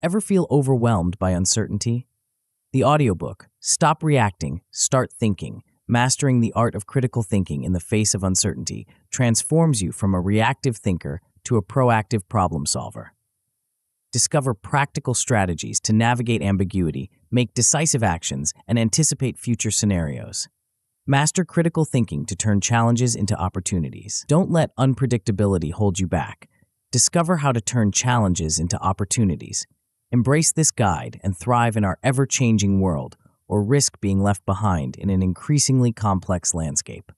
Ever feel overwhelmed by uncertainty? The audiobook, Stop Reacting, Start Thinking, Mastering the Art of Critical Thinking in the Face of Uncertainty, transforms you from a reactive thinker to a proactive problem solver. Discover practical strategies to navigate ambiguity, make decisive actions, and anticipate future scenarios. Master critical thinking to turn challenges into opportunities. Don't let unpredictability hold you back. Discover how to turn challenges into opportunities. Embrace this guide and thrive in our ever-changing world, or risk being left behind in an increasingly complex landscape.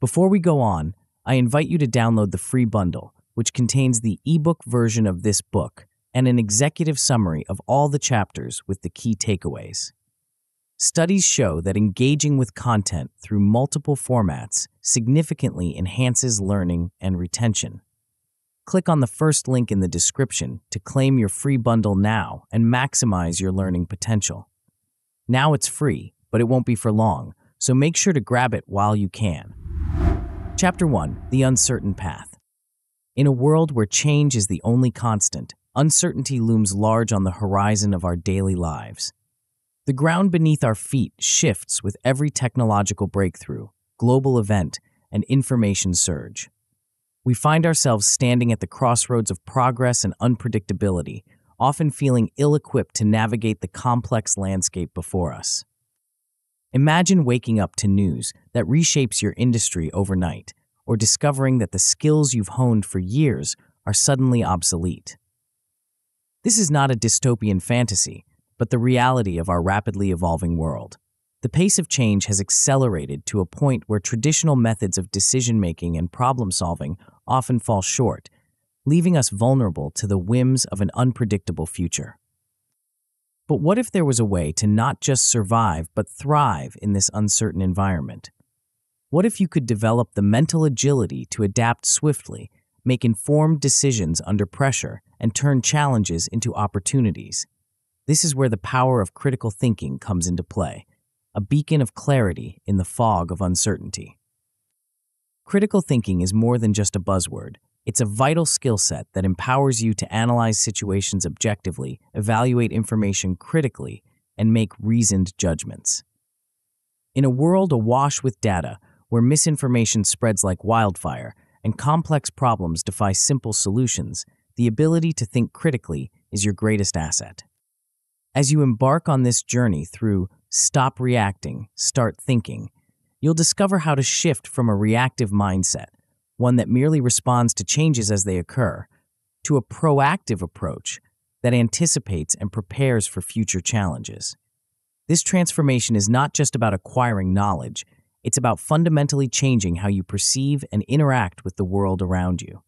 Before we go on, I invite you to download the free bundle, which contains the ebook version of this book and an executive summary of all the chapters with the key takeaways. Studies show that engaging with content through multiple formats significantly enhances learning and retention. Click on the first link in the description to claim your free bundle now and maximize your learning potential. Now it's free, but it won't be for long, so make sure to grab it while you can. Chapter 1: The Uncertain Path. In a world where change is the only constant, uncertainty looms large on the horizon of our daily lives. The ground beneath our feet shifts with every technological breakthrough, global event, and information surge. We find ourselves standing at the crossroads of progress and unpredictability, often feeling ill-equipped to navigate the complex landscape before us. Imagine waking up to news that reshapes your industry overnight, or discovering that the skills you've honed for years are suddenly obsolete. This is not a dystopian fantasy, but the reality of our rapidly evolving world. The pace of change has accelerated to a point where traditional methods of decision-making and problem-solving often fall short, leaving us vulnerable to the whims of an unpredictable future. But what if there was a way to not just survive but thrive in this uncertain environment? What if you could develop the mental agility to adapt swiftly, make informed decisions under pressure, and turn challenges into opportunities? This is where the power of critical thinking comes into play, a beacon of clarity in the fog of uncertainty. Critical thinking is more than just a buzzword. It's a vital skill set that empowers you to analyze situations objectively, evaluate information critically, and make reasoned judgments. In a world awash with data, where misinformation spreads like wildfire and complex problems defy simple solutions, the ability to think critically is your greatest asset. As you embark on this journey through Stop Reacting, Start Thinking, you'll discover how to shift from a reactive mindset, one that merely responds to changes as they occur, to a proactive approach that anticipates and prepares for future challenges. This transformation is not just about acquiring knowledge, it's about fundamentally changing how you perceive and interact with the world around you.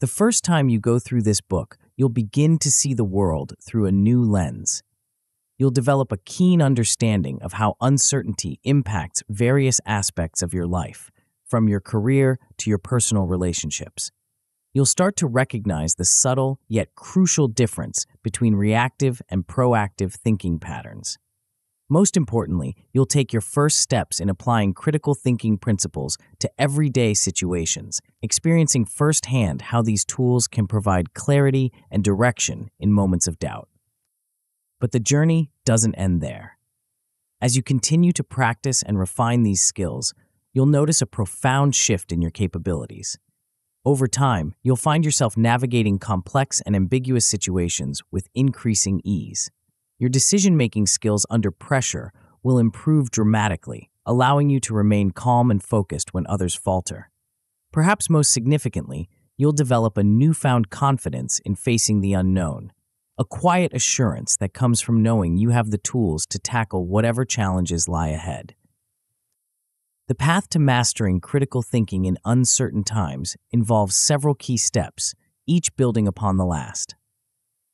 The first time you go through this book, you'll begin to see the world through a new lens. You'll develop a keen understanding of how uncertainty impacts various aspects of your life, from your career to your personal relationships. You'll start to recognize the subtle yet crucial difference between reactive and proactive thinking patterns. Most importantly, you'll take your first steps in applying critical thinking principles to everyday situations, experiencing firsthand how these tools can provide clarity and direction in moments of doubt. But the journey doesn't end there. As you continue to practice and refine these skills, you'll notice a profound shift in your capabilities. Over time, you'll find yourself navigating complex and ambiguous situations with increasing ease. Your decision-making skills under pressure will improve dramatically, allowing you to remain calm and focused when others falter. Perhaps most significantly, you'll develop a newfound confidence in facing the unknown, a quiet assurance that comes from knowing you have the tools to tackle whatever challenges lie ahead. The path to mastering critical thinking in uncertain times involves several key steps, each building upon the last.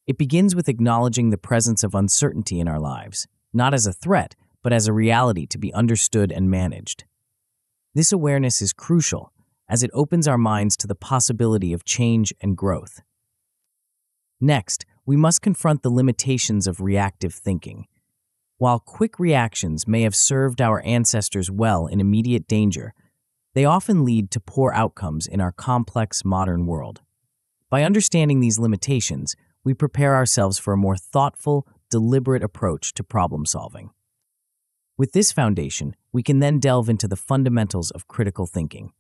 It begins with acknowledging the presence of uncertainty in our lives, not as a threat, but as a reality to be understood and managed. This awareness is crucial, as it opens our minds to the possibility of change and growth. Next, we must confront the limitations of reactive thinking. While quick reactions may have served our ancestors well in immediate danger, they often lead to poor outcomes in our complex modern world. By understanding these limitations, we prepare ourselves for a more thoughtful, deliberate approach to problem solving. With this foundation, we can then delve into the fundamentals of critical thinking.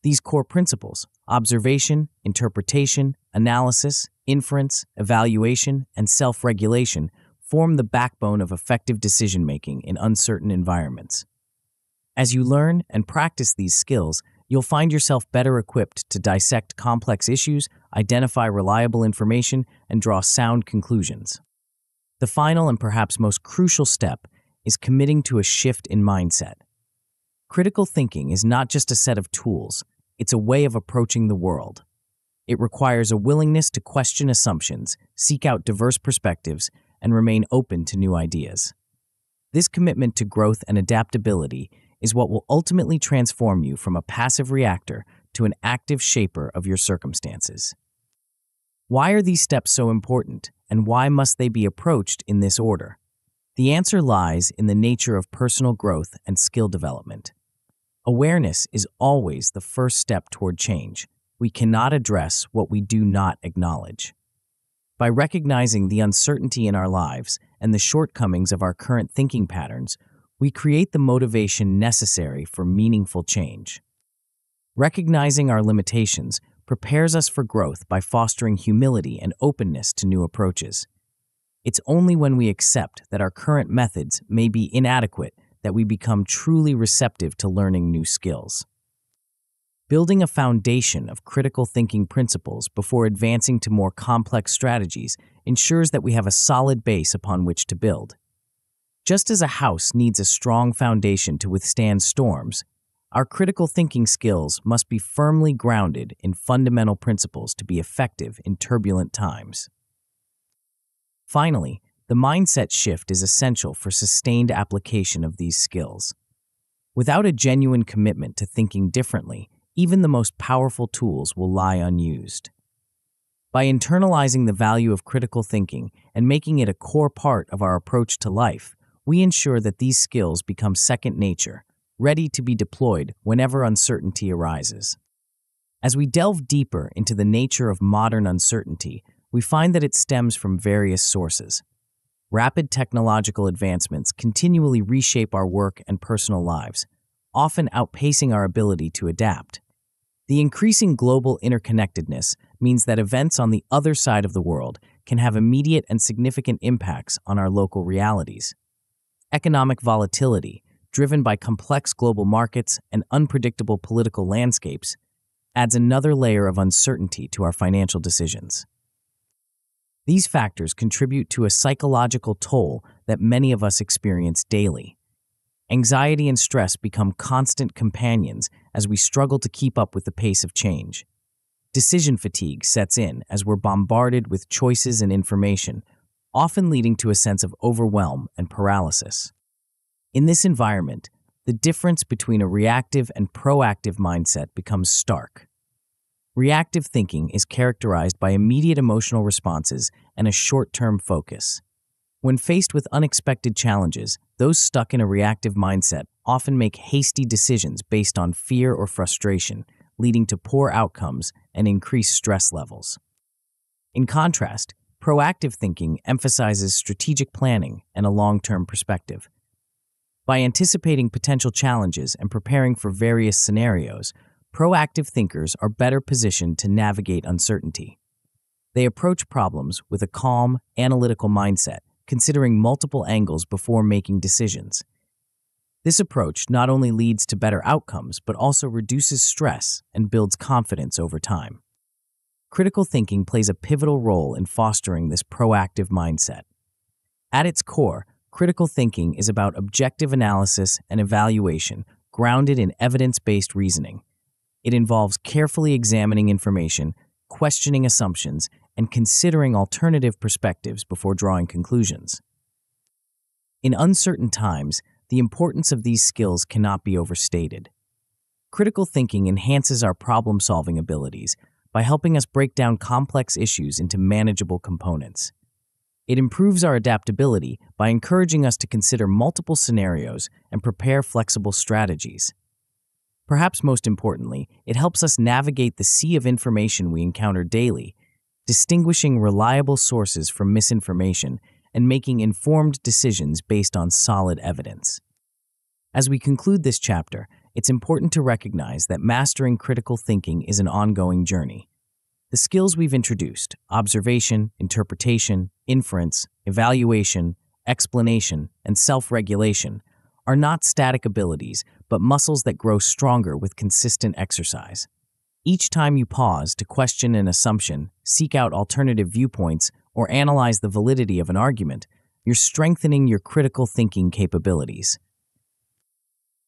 These core principles, observation, interpretation, analysis, inference, evaluation, and self-regulation, form the backbone of effective decision-making in uncertain environments. As you learn and practice these skills, you'll find yourself better equipped to dissect complex issues, identify reliable information, and draw sound conclusions. The final and perhaps most crucial step is committing to a shift in mindset. Critical thinking is not just a set of tools, it's a way of approaching the world. It requires a willingness to question assumptions, seek out diverse perspectives, and remain open to new ideas. This commitment to growth and adaptability is what will ultimately transform you from a passive reactor to an active shaper of your circumstances. Why are these steps so important, and why must they be approached in this order? The answer lies in the nature of personal growth and skill development. Awareness is always the first step toward change. We cannot address what we do not acknowledge. By recognizing the uncertainty in our lives and the shortcomings of our current thinking patterns, we create the motivation necessary for meaningful change. Recognizing our limitations prepares us for growth by fostering humility and openness to new approaches. It's only when we accept that our current methods may be inadequate that we become truly receptive to learning new skills. Building a foundation of critical thinking principles before advancing to more complex strategies ensures that we have a solid base upon which to build. Just as a house needs a strong foundation to withstand storms, our critical thinking skills must be firmly grounded in fundamental principles to be effective in turbulent times. Finally, the mindset shift is essential for sustained application of these skills. Without a genuine commitment to thinking differently, even the most powerful tools will lie unused. By internalizing the value of critical thinking and making it a core part of our approach to life, we ensure that these skills become second nature, ready to be deployed whenever uncertainty arises. As we delve deeper into the nature of modern uncertainty, we find that it stems from various sources. Rapid technological advancements continually reshape our work and personal lives, often outpacing our ability to adapt. The increasing global interconnectedness means that events on the other side of the world can have immediate and significant impacts on our local realities. Economic volatility, driven by complex global markets and unpredictable political landscapes, adds another layer of uncertainty to our financial decisions. These factors contribute to a psychological toll that many of us experience daily. Anxiety and stress become constant companions as we struggle to keep up with the pace of change. Decision fatigue sets in as we're bombarded with choices and information, often leading to a sense of overwhelm and paralysis. In this environment, the difference between a reactive and proactive mindset becomes stark. Reactive thinking is characterized by immediate emotional responses and a short-term focus. When faced with unexpected challenges, those stuck in a reactive mindset often make hasty decisions based on fear or frustration, leading to poor outcomes and increased stress levels. In contrast, proactive thinking emphasizes strategic planning and a long-term perspective. By anticipating potential challenges and preparing for various scenarios, proactive thinkers are better positioned to navigate uncertainty. They approach problems with a calm, analytical mindset, considering multiple angles before making decisions. This approach not only leads to better outcomes, but also reduces stress and builds confidence over time. Critical thinking plays a pivotal role in fostering this proactive mindset. At its core, critical thinking is about objective analysis and evaluation grounded in evidence-based reasoning. It involves carefully examining information, questioning assumptions, and considering alternative perspectives before drawing conclusions. In uncertain times, the importance of these skills cannot be overstated. Critical thinking enhances our problem-solving abilities by helping us break down complex issues into manageable components. It improves our adaptability by encouraging us to consider multiple scenarios and prepare flexible strategies. Perhaps most importantly, it helps us navigate the sea of information we encounter daily, distinguishing reliable sources from misinformation and making informed decisions based on solid evidence. As we conclude this chapter, it's important to recognize that mastering critical thinking is an ongoing journey. The skills we've introduced, observation, interpretation, inference, evaluation, explanation, and self-regulation, are not static abilities, but muscles that grow stronger with consistent exercise. Each time you pause to question an assumption, seek out alternative viewpoints, or analyze the validity of an argument, you're strengthening your critical thinking capabilities.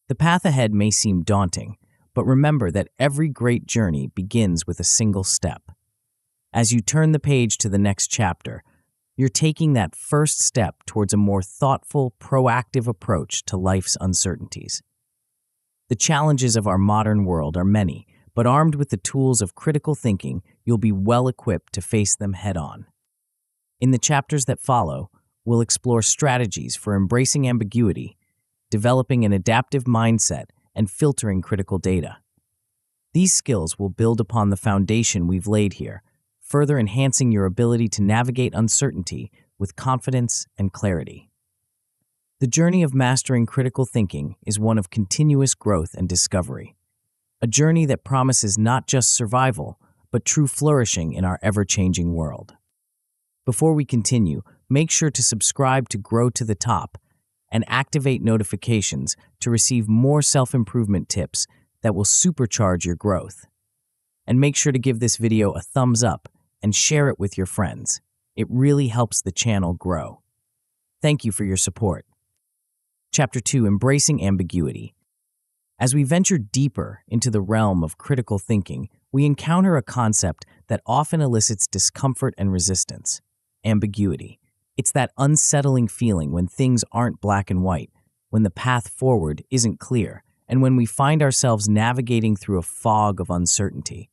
The path ahead may seem daunting, but remember that every great journey begins with a single step. As you turn the page to the next chapter, you're taking that first step towards a more thoughtful, proactive approach to life's uncertainties. The challenges of our modern world are many, but armed with the tools of critical thinking, you'll be well equipped to face them head-on. In the chapters that follow, we'll explore strategies for embracing ambiguity, developing an adaptive mindset, and filtering critical data. These skills will build upon the foundation we've laid here, further enhancing your ability to navigate uncertainty with confidence and clarity. The journey of mastering critical thinking is one of continuous growth and discovery, a journey that promises not just survival, but true flourishing in our ever-changing world. Before we continue, make sure to subscribe to Grow to the Top and activate notifications to receive more self-improvement tips that will supercharge your growth. And make sure to give this video a thumbs up and share it with your friends. It really helps the channel grow. Thank you for your support. Chapter 2: Embracing Ambiguity. As we venture deeper into the realm of critical thinking, we encounter a concept that often elicits discomfort and resistance: ambiguity. It's that unsettling feeling when things aren't black and white, when the path forward isn't clear, and when we find ourselves navigating through a fog of uncertainty.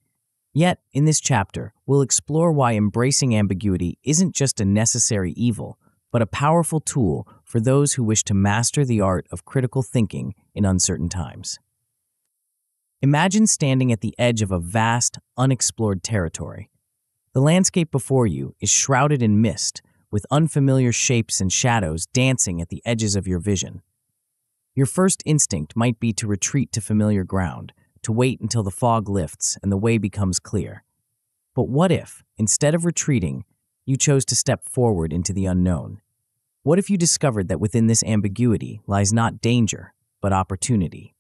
Yet, in this chapter, we'll explore why embracing ambiguity isn't just a necessary evil, but a powerful tool for those who wish to master the art of critical thinking in uncertain times. Imagine standing at the edge of a vast, unexplored territory. The landscape before you is shrouded in mist, with unfamiliar shapes and shadows dancing at the edges of your vision. Your first instinct might be to retreat to familiar ground, to wait until the fog lifts and the way becomes clear. But what if, instead of retreating, you chose to step forward into the unknown? What if you discovered that within this ambiguity lies not danger, but opportunity?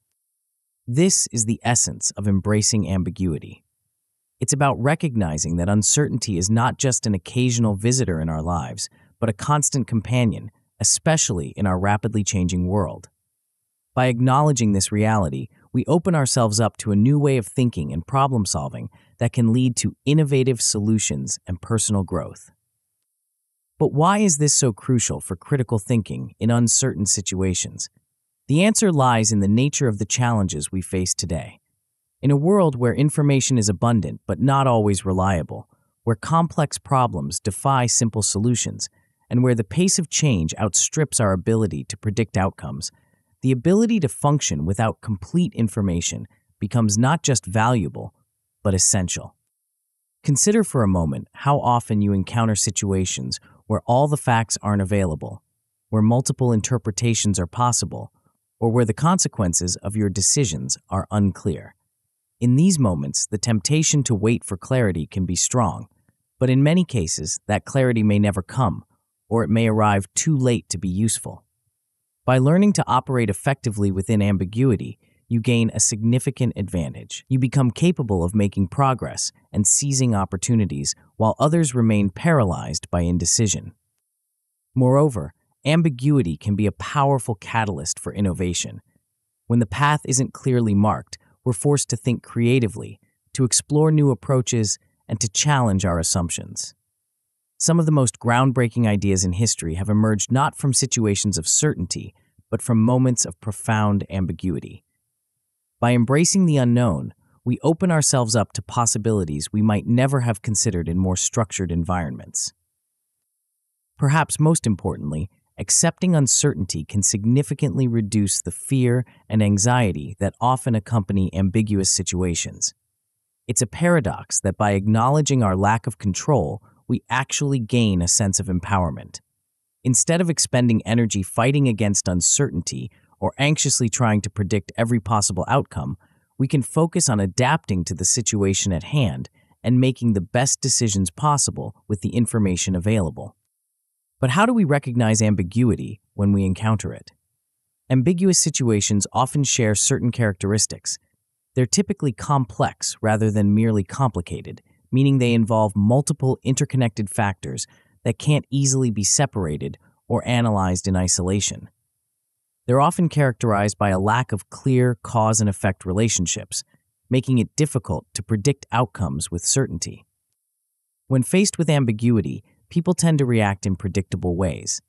This is the essence of embracing ambiguity. It's about recognizing that uncertainty is not just an occasional visitor in our lives, but a constant companion, especially in our rapidly changing world. By acknowledging this reality, we open ourselves up to a new way of thinking and problem-solving that can lead to innovative solutions and personal growth. But why is this so crucial for critical thinking in uncertain situations? The answer lies in the nature of the challenges we face today. In a world where information is abundant but not always reliable, where complex problems defy simple solutions, and where the pace of change outstrips our ability to predict outcomes, the ability to function without complete information becomes not just valuable, but essential. Consider for a moment how often you encounter situations where all the facts aren't available, where multiple interpretations are possible, or where the consequences of your decisions are unclear. In these moments, the temptation to wait for clarity can be strong, but in many cases, that clarity may never come, or it may arrive too late to be useful. By learning to operate effectively within ambiguity, you gain a significant advantage. You become capable of making progress and seizing opportunities, while others remain paralyzed by indecision. Moreover, ambiguity can be a powerful catalyst for innovation. When the path isn't clearly marked, we're forced to think creatively, to explore new approaches, and to challenge our assumptions. Some of the most groundbreaking ideas in history have emerged not from situations of certainty, but from moments of profound ambiguity. By embracing the unknown, we open ourselves up to possibilities we might never have considered in more structured environments. Perhaps most importantly, accepting uncertainty can significantly reduce the fear and anxiety that often accompany ambiguous situations. It's a paradox that by acknowledging our lack of control, we actually gain a sense of empowerment. Instead of expending energy fighting against uncertainty or anxiously trying to predict every possible outcome, we can focus on adapting to the situation at hand and making the best decisions possible with the information available. But how do we recognize ambiguity when we encounter it? Ambiguous situations often share certain characteristics. They're typically complex rather than merely complicated, meaning they involve multiple interconnected factors that can't easily be separated or analyzed in isolation. They're often characterized by a lack of clear cause and effect relationships, making it difficult to predict outcomes with certainty. When faced with ambiguity, people tend to react in predictable ways.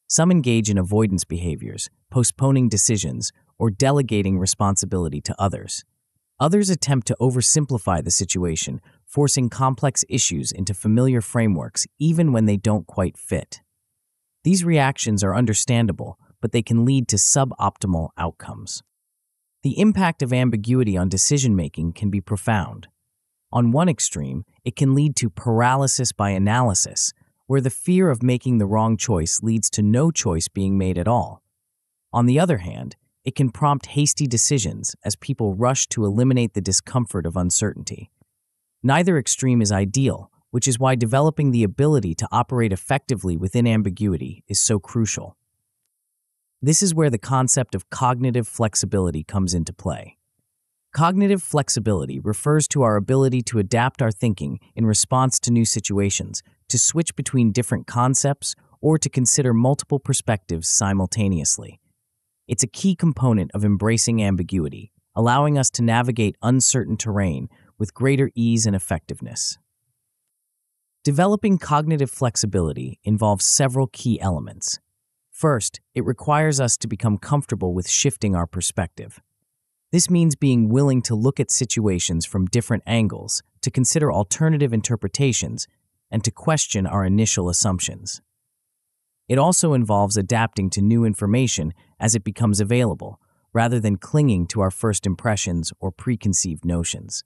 Some engage in avoidance behaviors, postponing decisions, or delegating responsibility to others. Others attempt to oversimplify the situation, forcing complex issues into familiar frameworks even when they don't quite fit. These reactions are understandable, but they can lead to suboptimal outcomes. The impact of ambiguity on decision-making can be profound. On one extreme, it can lead to paralysis by analysis, where the fear of making the wrong choice leads to no choice being made at all. On the other hand, it can prompt hasty decisions as people rush to eliminate the discomfort of uncertainty. Neither extreme is ideal, which is why developing the ability to operate effectively within ambiguity is so crucial. This is where the concept of cognitive flexibility comes into play. Cognitive flexibility refers to our ability to adapt our thinking in response to new situations, to switch between different concepts, or to consider multiple perspectives simultaneously. It's a key component of embracing ambiguity, allowing us to navigate uncertain terrain with greater ease and effectiveness. Developing cognitive flexibility involves several key elements. First, it requires us to become comfortable with shifting our perspective. This means being willing to look at situations from different angles, to consider alternative interpretations, and to question our initial assumptions. It also involves adapting to new information as it becomes available, rather than clinging to our first impressions or preconceived notions.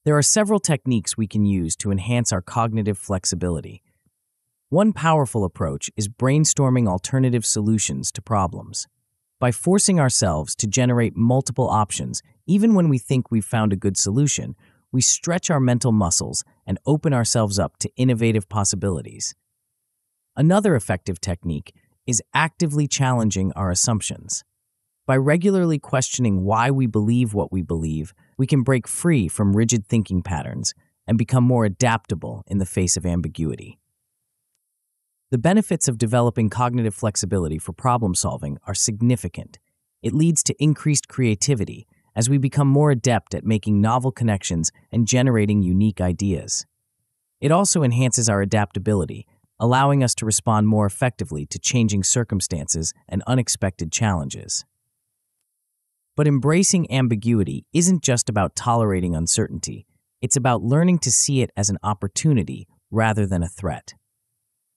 There are several techniques we can use to enhance our cognitive flexibility. One powerful approach is brainstorming alternative solutions to problems. By forcing ourselves to generate multiple options, even when we think we've found a good solution, we stretch our mental muscles and open ourselves up to innovative possibilities. Another effective technique is actively challenging our assumptions. By regularly questioning why we believe what we believe, we can break free from rigid thinking patterns and become more adaptable in the face of ambiguity. The benefits of developing cognitive flexibility for problem solving are significant. It leads to increased creativity as we become more adept at making novel connections and generating unique ideas. It also enhances our adaptability, allowing us to respond more effectively to changing circumstances and unexpected challenges. But embracing ambiguity isn't just about tolerating uncertainty. It's about learning to see it as an opportunity rather than a threat.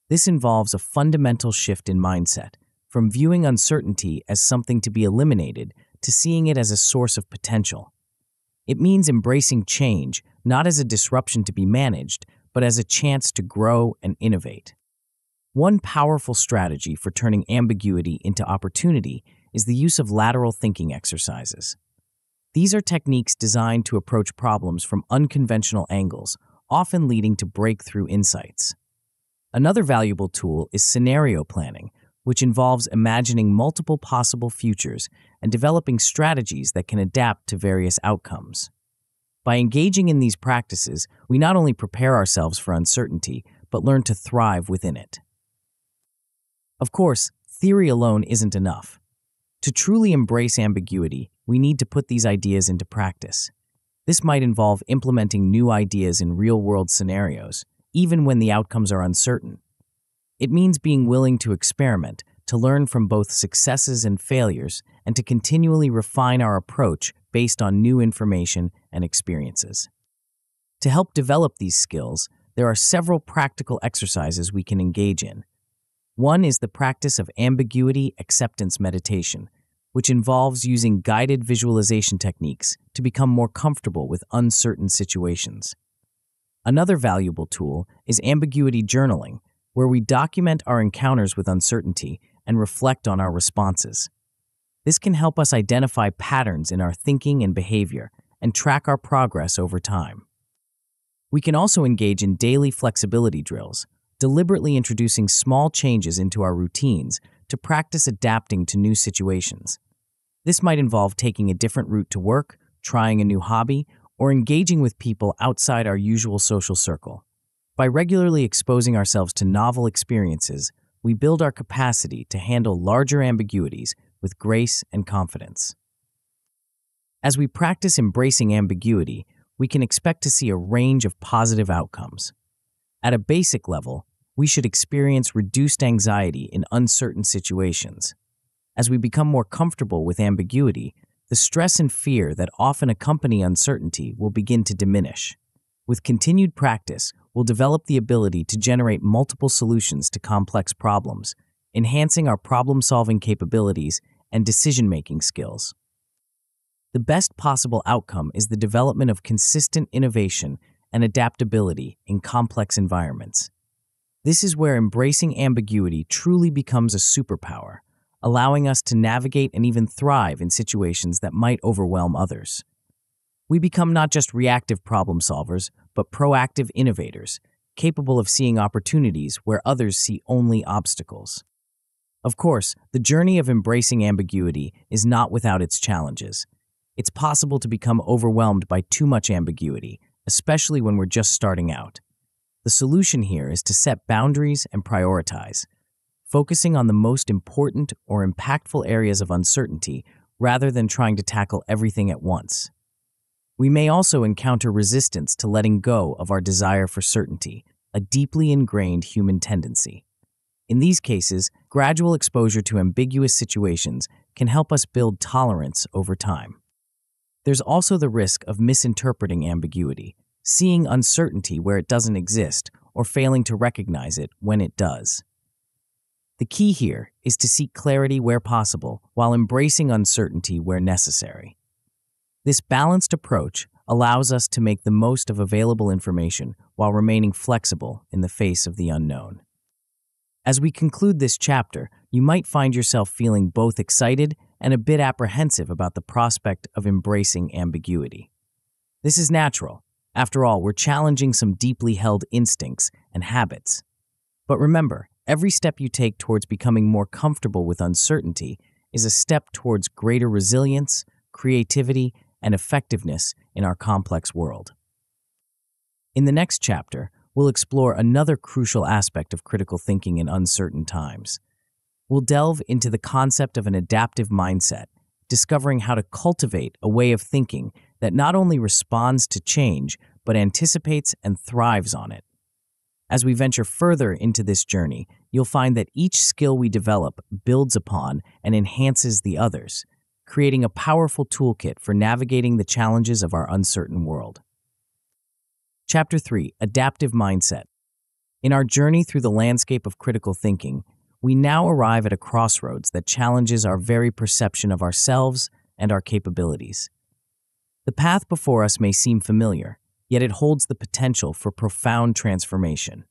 This involves a fundamental shift in mindset, from viewing uncertainty as something to be eliminated to seeing it as a source of potential. It means embracing change not as a disruption to be managed, but as a chance to grow and innovate. One powerful strategy for turning ambiguity into opportunity is the use of lateral thinking exercises. These are techniques designed to approach problems from unconventional angles, often leading to breakthrough insights. Another valuable tool is scenario planning, which involves imagining multiple possible futures and developing strategies that can adapt to various outcomes. By engaging in these practices, we not only prepare ourselves for uncertainty, but learn to thrive within it. Of course, theory alone isn't enough. To truly embrace ambiguity, we need to put these ideas into practice. This might involve implementing new ideas in real-world scenarios, even when the outcomes are uncertain. It means being willing to experiment, to learn from both successes and failures, and to continually refine our approach based on new information and experiences. To help develop these skills, there are several practical exercises we can engage in. One is the practice of ambiguity acceptance meditation, which involves using guided visualization techniques to become more comfortable with uncertain situations. Another valuable tool is ambiguity journaling, where we document our encounters with uncertainty and reflect on our responses. This can help us identify patterns in our thinking and behavior and track our progress over time. We can also engage in daily flexibility drills, deliberately introducing small changes into our routines to practice adapting to new situations. This might involve taking a different route to work, trying a new hobby, or engaging with people outside our usual social circle. By regularly exposing ourselves to novel experiences, we build our capacity to handle larger ambiguities with grace and confidence. As we practice embracing ambiguity, we can expect to see a range of positive outcomes. At a basic level, we should experience reduced anxiety in uncertain situations. As we become more comfortable with ambiguity, the stress and fear that often accompany uncertainty will begin to diminish. With continued practice, we'll develop the ability to generate multiple solutions to complex problems, enhancing our problem-solving capabilities and decision-making skills. The best possible outcome is the development of consistent innovation and adaptability in complex environments. This is where embracing ambiguity truly becomes a superpower, allowing us to navigate and even thrive in situations that might overwhelm others. We become not just reactive problem solvers, but proactive innovators, capable of seeing opportunities where others see only obstacles. Of course, the journey of embracing ambiguity is not without its challenges. It's possible to become overwhelmed by too much ambiguity, especially when we're just starting out. The solution here is to set boundaries and prioritize, focusing on the most important or impactful areas of uncertainty rather than trying to tackle everything at once. We may also encounter resistance to letting go of our desire for certainty, a deeply ingrained human tendency. In these cases, gradual exposure to ambiguous situations can help us build tolerance over time. There's also the risk of misinterpreting ambiguity, seeing uncertainty where it doesn't exist, or failing to recognize it when it does. The key here is to seek clarity where possible while embracing uncertainty where necessary. This balanced approach allows us to make the most of available information while remaining flexible in the face of the unknown. As we conclude this chapter, you might find yourself feeling both excited and a bit apprehensive about the prospect of embracing ambiguity. This is natural. After all, we're challenging some deeply held instincts and habits. But remember, every step you take towards becoming more comfortable with uncertainty is a step towards greater resilience, creativity, and effectiveness in our complex world. In the next chapter, we'll explore another crucial aspect of critical thinking in uncertain times. We'll delve into the concept of an adaptive mindset, discovering how to cultivate a way of thinking that not only responds to change, but anticipates and thrives on it. As we venture further into this journey, you'll find that each skill we develop builds upon and enhances the others, creating a powerful toolkit for navigating the challenges of our uncertain world. Chapter 3: Adaptive Mindset. In our journey through the landscape of critical thinking, we now arrive at a crossroads that challenges our very perception of ourselves and our capabilities. The path before us may seem familiar, yet it holds the potential for profound transformation.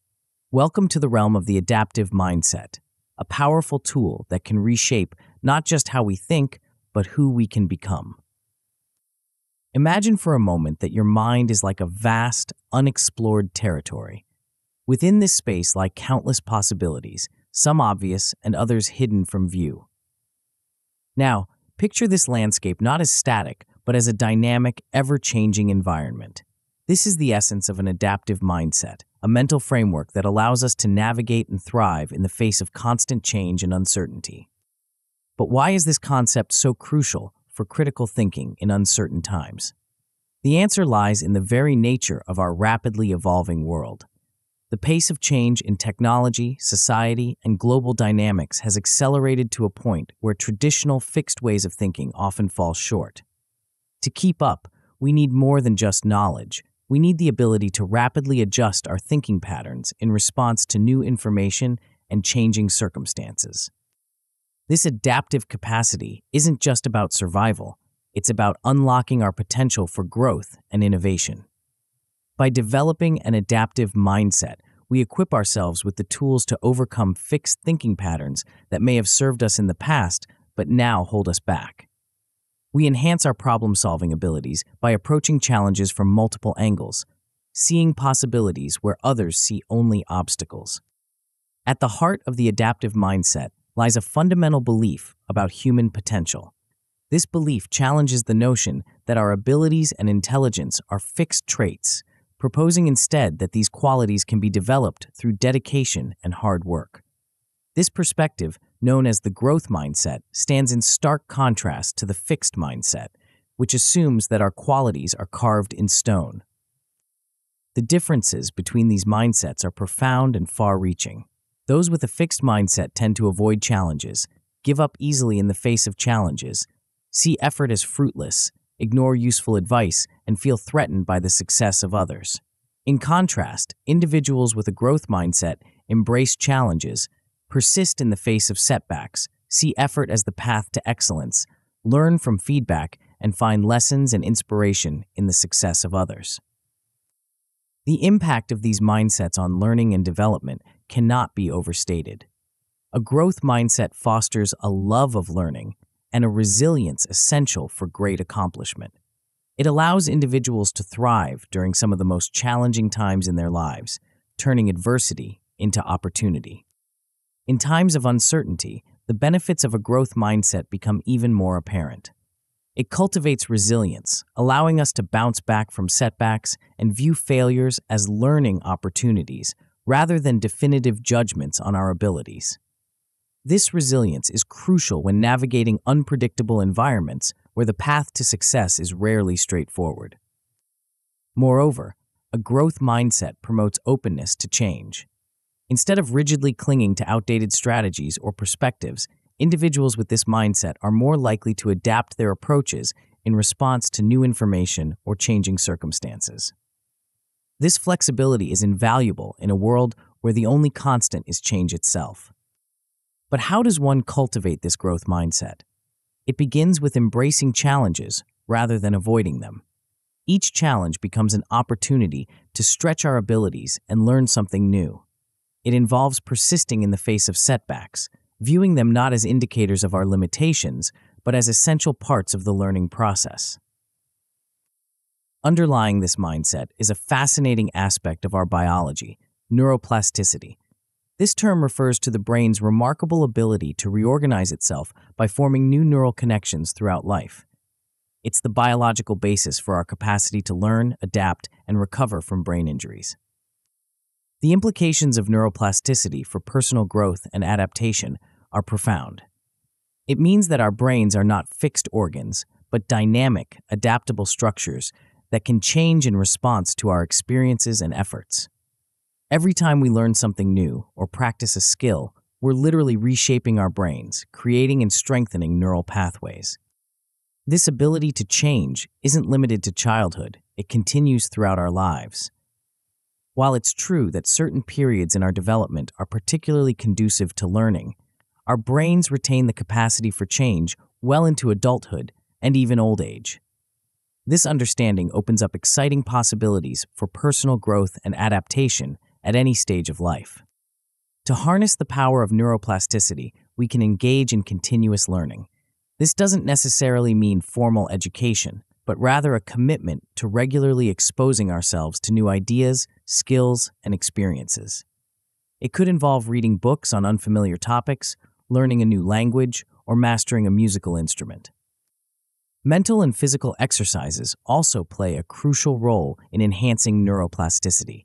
Welcome to the realm of the adaptive mindset, a powerful tool that can reshape not just how we think, but who we can become. Imagine for a moment that your mind is like a vast, unexplored territory. Within this space lie countless possibilities, some obvious and others hidden from view. Now, picture this landscape not as static, but as a dynamic, ever-changing environment. This is the essence of an adaptive mindset, a mental framework that allows us to navigate and thrive in the face of constant change and uncertainty. But why is this concept so crucial for critical thinking in uncertain times? The answer lies in the very nature of our rapidly evolving world. The pace of change in technology, society, and global dynamics has accelerated to a point where traditional fixed ways of thinking often fall short. To keep up, we need more than just knowledge. We need the ability to rapidly adjust our thinking patterns in response to new information and changing circumstances. This adaptive capacity isn't just about survival, it's about unlocking our potential for growth and innovation. By developing an adaptive mindset, we equip ourselves with the tools to overcome fixed thinking patterns that may have served us in the past but now hold us back. We enhance our problem-solving abilities by approaching challenges from multiple angles, seeing possibilities where others see only obstacles. At the heart of the adaptive mindset lies a fundamental belief about human potential. This belief challenges the notion that our abilities and intelligence are fixed traits, proposing instead that these qualities can be developed through dedication and hard work. This perspective, known as the growth mindset, stands in stark contrast to the fixed mindset, which assumes that our qualities are carved in stone. The differences between these mindsets are profound and far-reaching. Those with a fixed mindset tend to avoid challenges, give up easily in the face of challenges, see effort as fruitless, ignore useful advice, and feel threatened by the success of others. In contrast, individuals with a growth mindset embrace challenges, persist in the face of setbacks, see effort as the path to excellence, learn from feedback, and find lessons and inspiration in the success of others. The impact of these mindsets on learning and development cannot be overstated. A growth mindset fosters a love of learning and a resilience essential for great accomplishment. It allows individuals to thrive during some of the most challenging times in their lives, turning adversity into opportunity. In times of uncertainty, the benefits of a growth mindset become even more apparent. It cultivates resilience, allowing us to bounce back from setbacks and view failures as learning opportunities rather than definitive judgments on our abilities. This resilience is crucial when navigating unpredictable environments where the path to success is rarely straightforward. Moreover, a growth mindset promotes openness to change. Instead of rigidly clinging to outdated strategies or perspectives, individuals with this mindset are more likely to adapt their approaches in response to new information or changing circumstances. This flexibility is invaluable in a world where the only constant is change itself. But how does one cultivate this growth mindset? It begins with embracing challenges rather than avoiding them. Each challenge becomes an opportunity to stretch our abilities and learn something new. It involves persisting in the face of setbacks, viewing them not as indicators of our limitations, but as essential parts of the learning process. Underlying this mindset is a fascinating aspect of our biology, neuroplasticity. This term refers to the brain's remarkable ability to reorganize itself by forming new neural connections throughout life. It's the biological basis for our capacity to learn, adapt, and recover from brain injuries. The implications of neuroplasticity for personal growth and adaptation are profound. It means that our brains are not fixed organs, but dynamic, adaptable structures that can change in response to our experiences and efforts. Every time we learn something new or practice a skill, we're literally reshaping our brains, creating and strengthening neural pathways. This ability to change isn't limited to childhood, it continues throughout our lives. While it's true that certain periods in our development are particularly conducive to learning, our brains retain the capacity for change well into adulthood and even old age. This understanding opens up exciting possibilities for personal growth and adaptation at any stage of life. To harness the power of neuroplasticity, we can engage in continuous learning. This doesn't necessarily mean formal education, but rather a commitment to regularly exposing ourselves to new ideas, skills, and experiences. It could involve reading books on unfamiliar topics, learning a new language, or mastering a musical instrument. Mental and physical exercises also play a crucial role in enhancing neuroplasticity.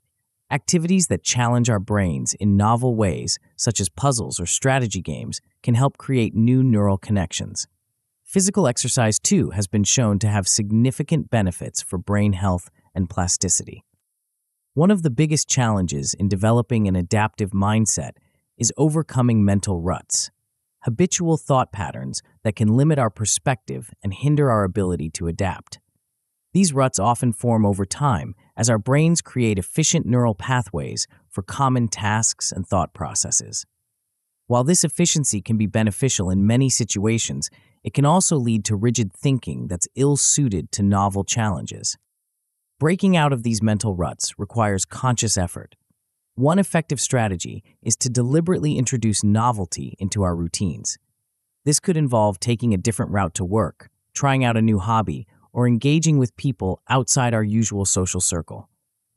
Activities that challenge our brains in novel ways, such as puzzles or strategy games, can help create new neural connections. Physical exercise, too, has been shown to have significant benefits for brain health and plasticity. One of the biggest challenges in developing an adaptive mindset is overcoming mental ruts, habitual thought patterns that can limit our perspective and hinder our ability to adapt. These ruts often form over time as our brains create efficient neural pathways for common tasks and thought processes. While this efficiency can be beneficial in many situations, it can also lead to rigid thinking that's ill-suited to novel challenges. Breaking out of these mental ruts requires conscious effort. One effective strategy is to deliberately introduce novelty into our routines. This could involve taking a different route to work, trying out a new hobby, or engaging with people outside our usual social circle.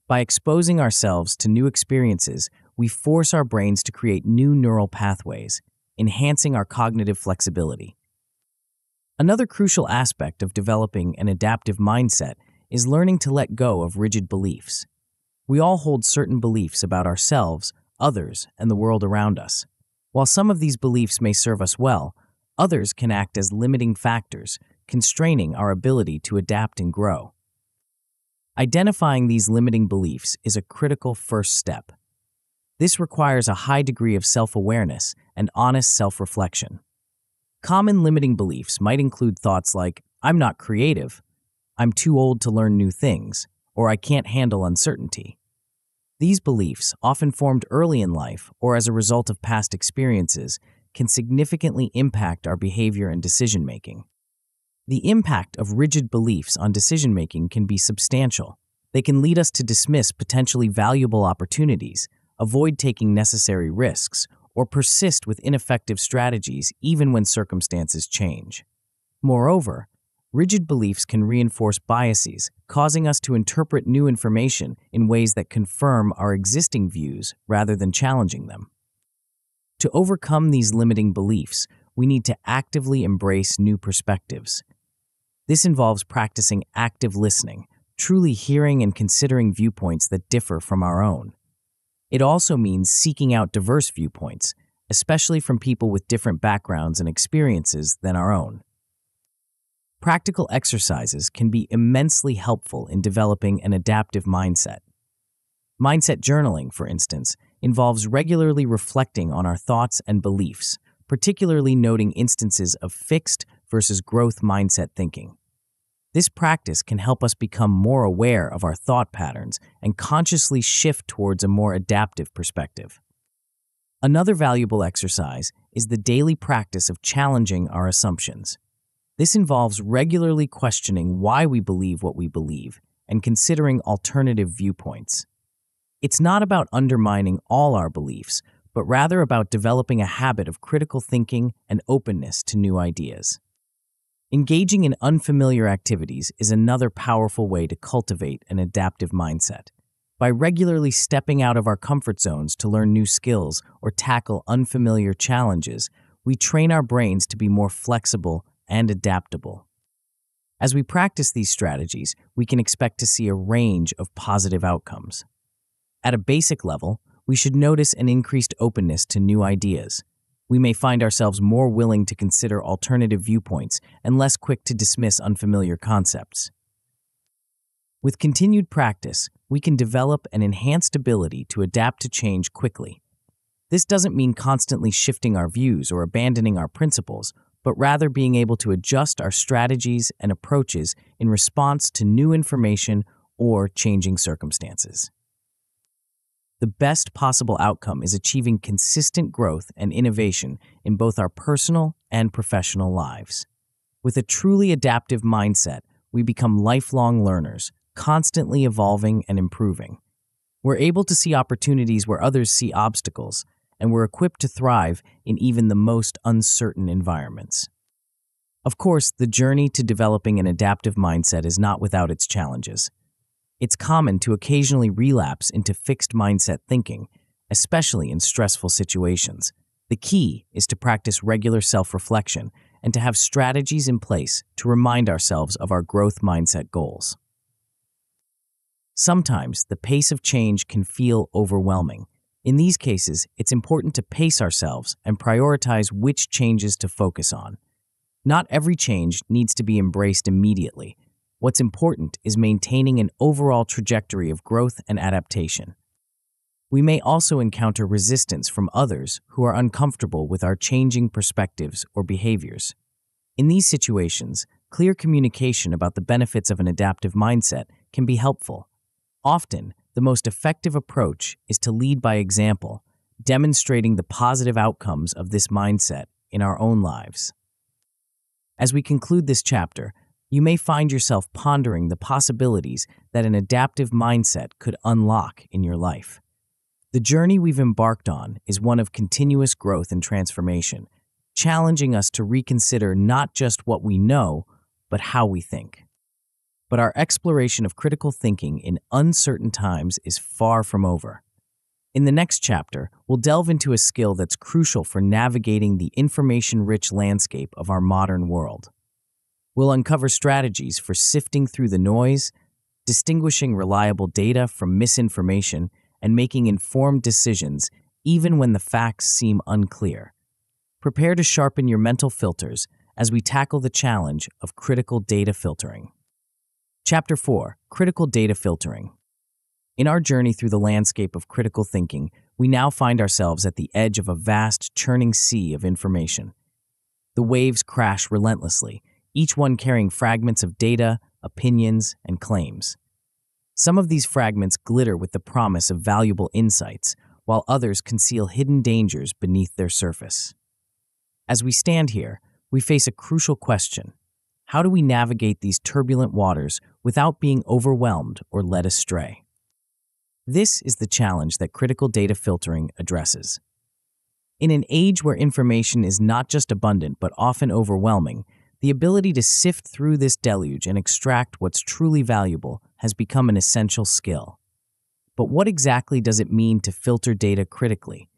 By exposing ourselves to new experiences, we force our brains to create new neural pathways, enhancing our cognitive flexibility. Another crucial aspect of developing an adaptive mindset is learning to let go of rigid beliefs. We all hold certain beliefs about ourselves, others, and the world around us. While some of these beliefs may serve us well, others can act as limiting factors, constraining our ability to adapt and grow. Identifying these limiting beliefs is a critical first step. This requires a high degree of self-awareness and honest self-reflection. Common limiting beliefs might include thoughts like, "I'm not creative," "I'm too old to learn new things," or "I can't handle uncertainty." These beliefs, often formed early in life or as a result of past experiences, can significantly impact our behavior and decision-making. The impact of rigid beliefs on decision-making can be substantial. They can lead us to dismiss potentially valuable opportunities, avoid taking necessary risks, or persist with ineffective strategies even when circumstances change. Moreover, rigid beliefs can reinforce biases, causing us to interpret new information in ways that confirm our existing views rather than challenging them. To overcome these limiting beliefs, we need to actively embrace new perspectives. This involves practicing active listening, truly hearing and considering viewpoints that differ from our own. It also means seeking out diverse viewpoints, especially from people with different backgrounds and experiences than our own. Practical exercises can be immensely helpful in developing an adaptive mindset. Mindset journaling, for instance, involves regularly reflecting on our thoughts and beliefs, particularly noting instances of fixed versus growth mindset thinking. This practice can help us become more aware of our thought patterns and consciously shift towards a more adaptive perspective. Another valuable exercise is the daily practice of challenging our assumptions. This involves regularly questioning why we believe what we believe and considering alternative viewpoints. It's not about undermining all our beliefs, but rather about developing a habit of critical thinking and openness to new ideas. Engaging in unfamiliar activities is another powerful way to cultivate an adaptive mindset. By regularly stepping out of our comfort zones to learn new skills or tackle unfamiliar challenges, we train our brains to be more flexible and adaptable. As we practice these strategies, we can expect to see a range of positive outcomes. At a basic level, we should notice an increased openness to new ideas. We may find ourselves more willing to consider alternative viewpoints and less quick to dismiss unfamiliar concepts. With continued practice, we can develop an enhanced ability to adapt to change quickly. This doesn't mean constantly shifting our views or abandoning our principles, but rather being able to adjust our strategies and approaches in response to new information or changing circumstances. The best possible outcome is achieving consistent growth and innovation in both our personal and professional lives. With a truly adaptive mindset, we become lifelong learners, constantly evolving and improving. We're able to see opportunities where others see obstacles, and we're equipped to thrive in even the most uncertain environments. Of course, the journey to developing an adaptive mindset is not without its challenges. It's common to occasionally relapse into fixed mindset thinking, especially in stressful situations. The key is to practice regular self-reflection and to have strategies in place to remind ourselves of our growth mindset goals. Sometimes the pace of change can feel overwhelming. In these cases, it's important to pace ourselves and prioritize which changes to focus on. Not every change needs to be embraced immediately. What's important is maintaining an overall trajectory of growth and adaptation. We may also encounter resistance from others who are uncomfortable with our changing perspectives or behaviors. In these situations, clear communication about the benefits of an adaptive mindset can be helpful. Often, the most effective approach is to lead by example, demonstrating the positive outcomes of this mindset in our own lives. As we conclude this chapter, you may find yourself pondering the possibilities that an adaptive mindset could unlock in your life. The journey we've embarked on is one of continuous growth and transformation, challenging us to reconsider not just what we know, but how we think. But our exploration of critical thinking in uncertain times is far from over. In the next chapter, we'll delve into a skill that's crucial for navigating the information-rich landscape of our modern world. We'll uncover strategies for sifting through the noise, distinguishing reliable data from misinformation, and making informed decisions even when the facts seem unclear. Prepare to sharpen your mental filters as we tackle the challenge of critical data filtering. Chapter 4: Critical Data Filtering. In our journey through the landscape of critical thinking, we now find ourselves at the edge of a vast, churning sea of information. The waves crash relentlessly, each one carrying fragments of data, opinions, and claims. Some of these fragments glitter with the promise of valuable insights, while others conceal hidden dangers beneath their surface. As we stand here, we face a crucial question. How do we navigate these turbulent waters without being overwhelmed or led astray? This is the challenge that critical data filtering addresses. In an age where information is not just abundant but often overwhelming, the ability to sift through this deluge and extract what's truly valuable has become an essential skill. But what exactly does it mean to filter data critically?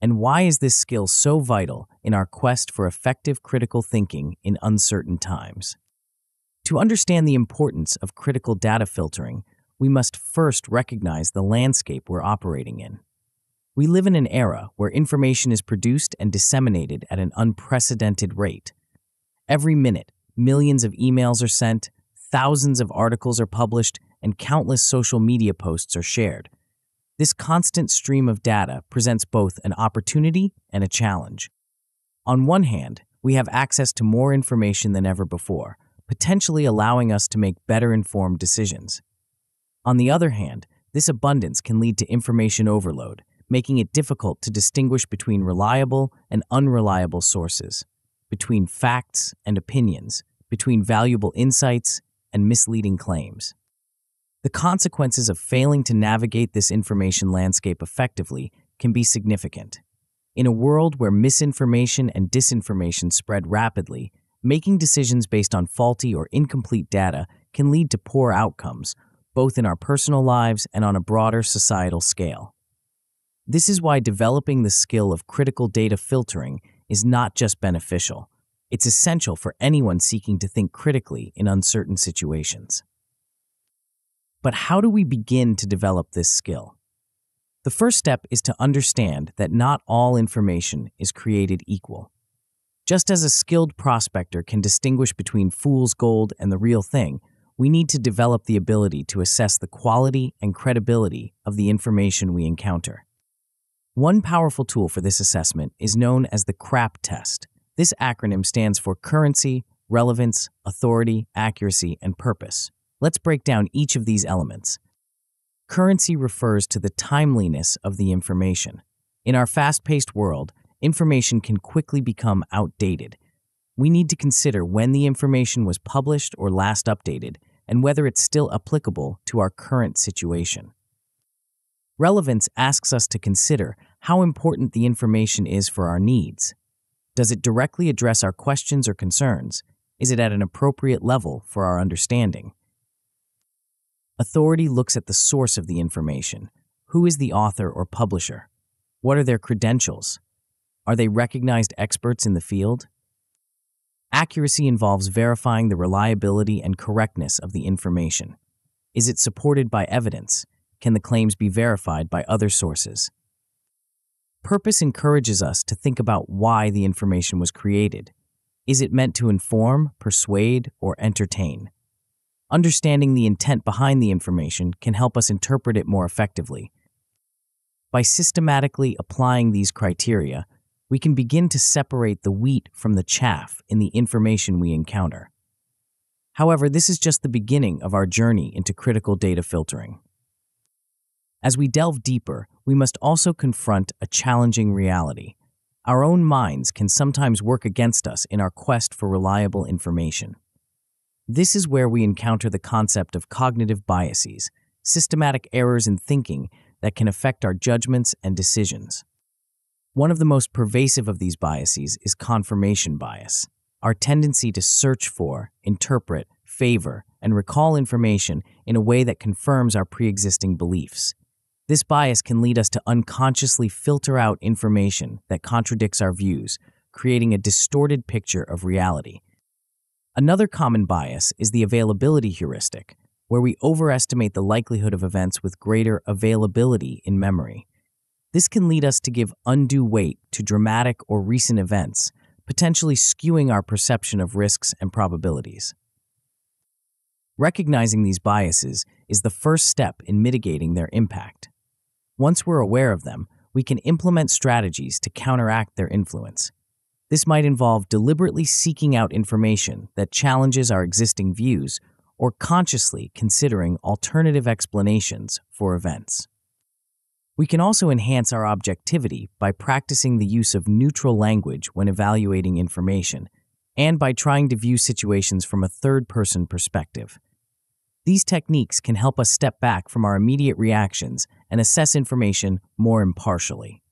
And why is this skill so vital in our quest for effective critical thinking in uncertain times? To understand the importance of critical data filtering, we must first recognize the landscape we're operating in. We live in an era where information is produced and disseminated at an unprecedented rate. Every minute, millions of emails are sent, thousands of articles are published, and countless social media posts are shared. This constant stream of data presents both an opportunity and a challenge. On one hand, we have access to more information than ever before, potentially allowing us to make better informed decisions. On the other hand, this abundance can lead to information overload, making it difficult to distinguish between reliable and unreliable sources, between facts and opinions, between valuable insights and misleading claims. The consequences of failing to navigate this information landscape effectively can be significant. In a world where misinformation and disinformation spread rapidly, making decisions based on faulty or incomplete data can lead to poor outcomes, both in our personal lives and on a broader societal scale. This is why developing the skill of critical data filtering is not just beneficial. It's essential for anyone seeking to think critically in uncertain situations. But how do we begin to develop this skill? The first step is to understand that not all information is created equal. Just as a skilled prospector can distinguish between fool's gold and the real thing, we need to develop the ability to assess the quality and credibility of the information we encounter. One powerful tool for this assessment is known as the CRAP test. This acronym stands for currency, relevance, authority, accuracy, and purpose. Let's break down each of these elements. Currency refers to the timeliness of the information. In our fast-paced world, information can quickly become outdated. We need to consider when the information was published or last updated, and whether it's still applicable to our current situation. Relevance asks us to consider how important the information is for our needs. Does it directly address our questions or concerns? Is it at an appropriate level for our understanding? Authority looks at the source of the information. Who is the author or publisher? What are their credentials? Are they recognized experts in the field? Accuracy involves verifying the reliability and correctness of the information. Is it supported by evidence? Can the claims be verified by other sources? Purpose encourages us to think about why the information was created. Is it meant to inform, persuade, or entertain? Understanding the intent behind the information can help us interpret it more effectively. By systematically applying these criteria, we can begin to separate the wheat from the chaff in the information we encounter. However, this is just the beginning of our journey into critical data filtering. As we delve deeper, we must also confront a challenging reality. Our own minds can sometimes work against us in our quest for reliable information. This is where we encounter the concept of cognitive biases, systematic errors in thinking that can affect our judgments and decisions. One of the most pervasive of these biases is confirmation bias, our tendency to search for, interpret, favor, and recall information in a way that confirms our pre-existing beliefs. This bias can lead us to unconsciously filter out information that contradicts our views, creating a distorted picture of reality. Another common bias is the availability heuristic, where we overestimate the likelihood of events with greater availability in memory. This can lead us to give undue weight to dramatic or recent events, potentially skewing our perception of risks and probabilities. Recognizing these biases is the first step in mitigating their impact. Once we're aware of them, we can implement strategies to counteract their influence. This might involve deliberately seeking out information that challenges our existing views or consciously considering alternative explanations for events. We can also enhance our objectivity by practicing the use of neutral language when evaluating information and by trying to view situations from a third-person perspective. These techniques can help us step back from our immediate reactions and assess information more impartially.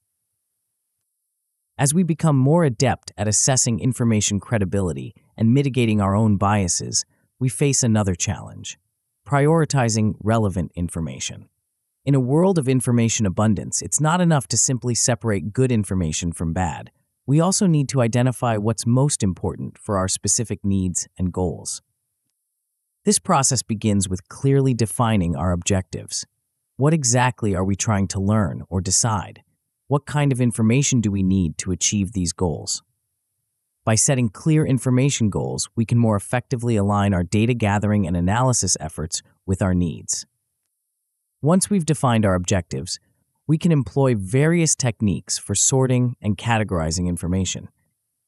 As we become more adept at assessing information credibility and mitigating our own biases, we face another challenge: prioritizing relevant information. In a world of information abundance, it's not enough to simply separate good information from bad. We also need to identify what's most important for our specific needs and goals. This process begins with clearly defining our objectives. What exactly are we trying to learn or decide? What kind of information do we need to achieve these goals? By setting clear information goals, we can more effectively align our data gathering and analysis efforts with our needs. Once we've defined our objectives, we can employ various techniques for sorting and categorizing information.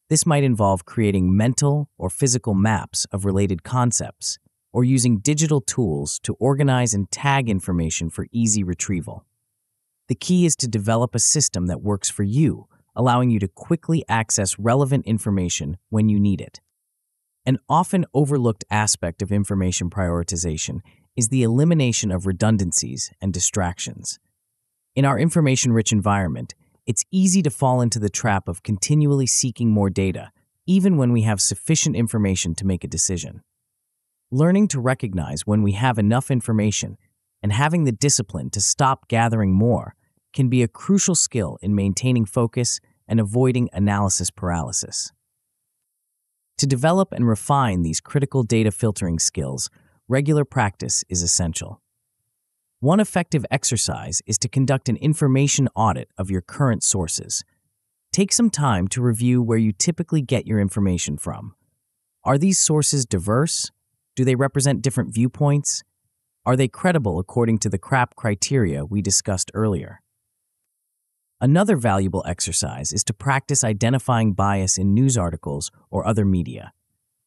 This might involve creating mental or physical maps of related concepts, or using digital tools to organize and tag information for easy retrieval. The key is to develop a system that works for you, allowing you to quickly access relevant information when you need it. An often overlooked aspect of information prioritization is the elimination of redundancies and distractions. In our information-rich environment, it's easy to fall into the trap of continually seeking more data, even when we have sufficient information to make a decision. Learning to recognize when we have enough information and having the discipline to stop gathering more can be a crucial skill in maintaining focus and avoiding analysis paralysis. To develop and refine these critical data filtering skills, regular practice is essential. One effective exercise is to conduct an information audit of your current sources. Take some time to review where you typically get your information from. Are these sources diverse? Do they represent different viewpoints? Are they credible according to the CRAP criteria we discussed earlier? Another valuable exercise is to practice identifying bias in news articles or other media.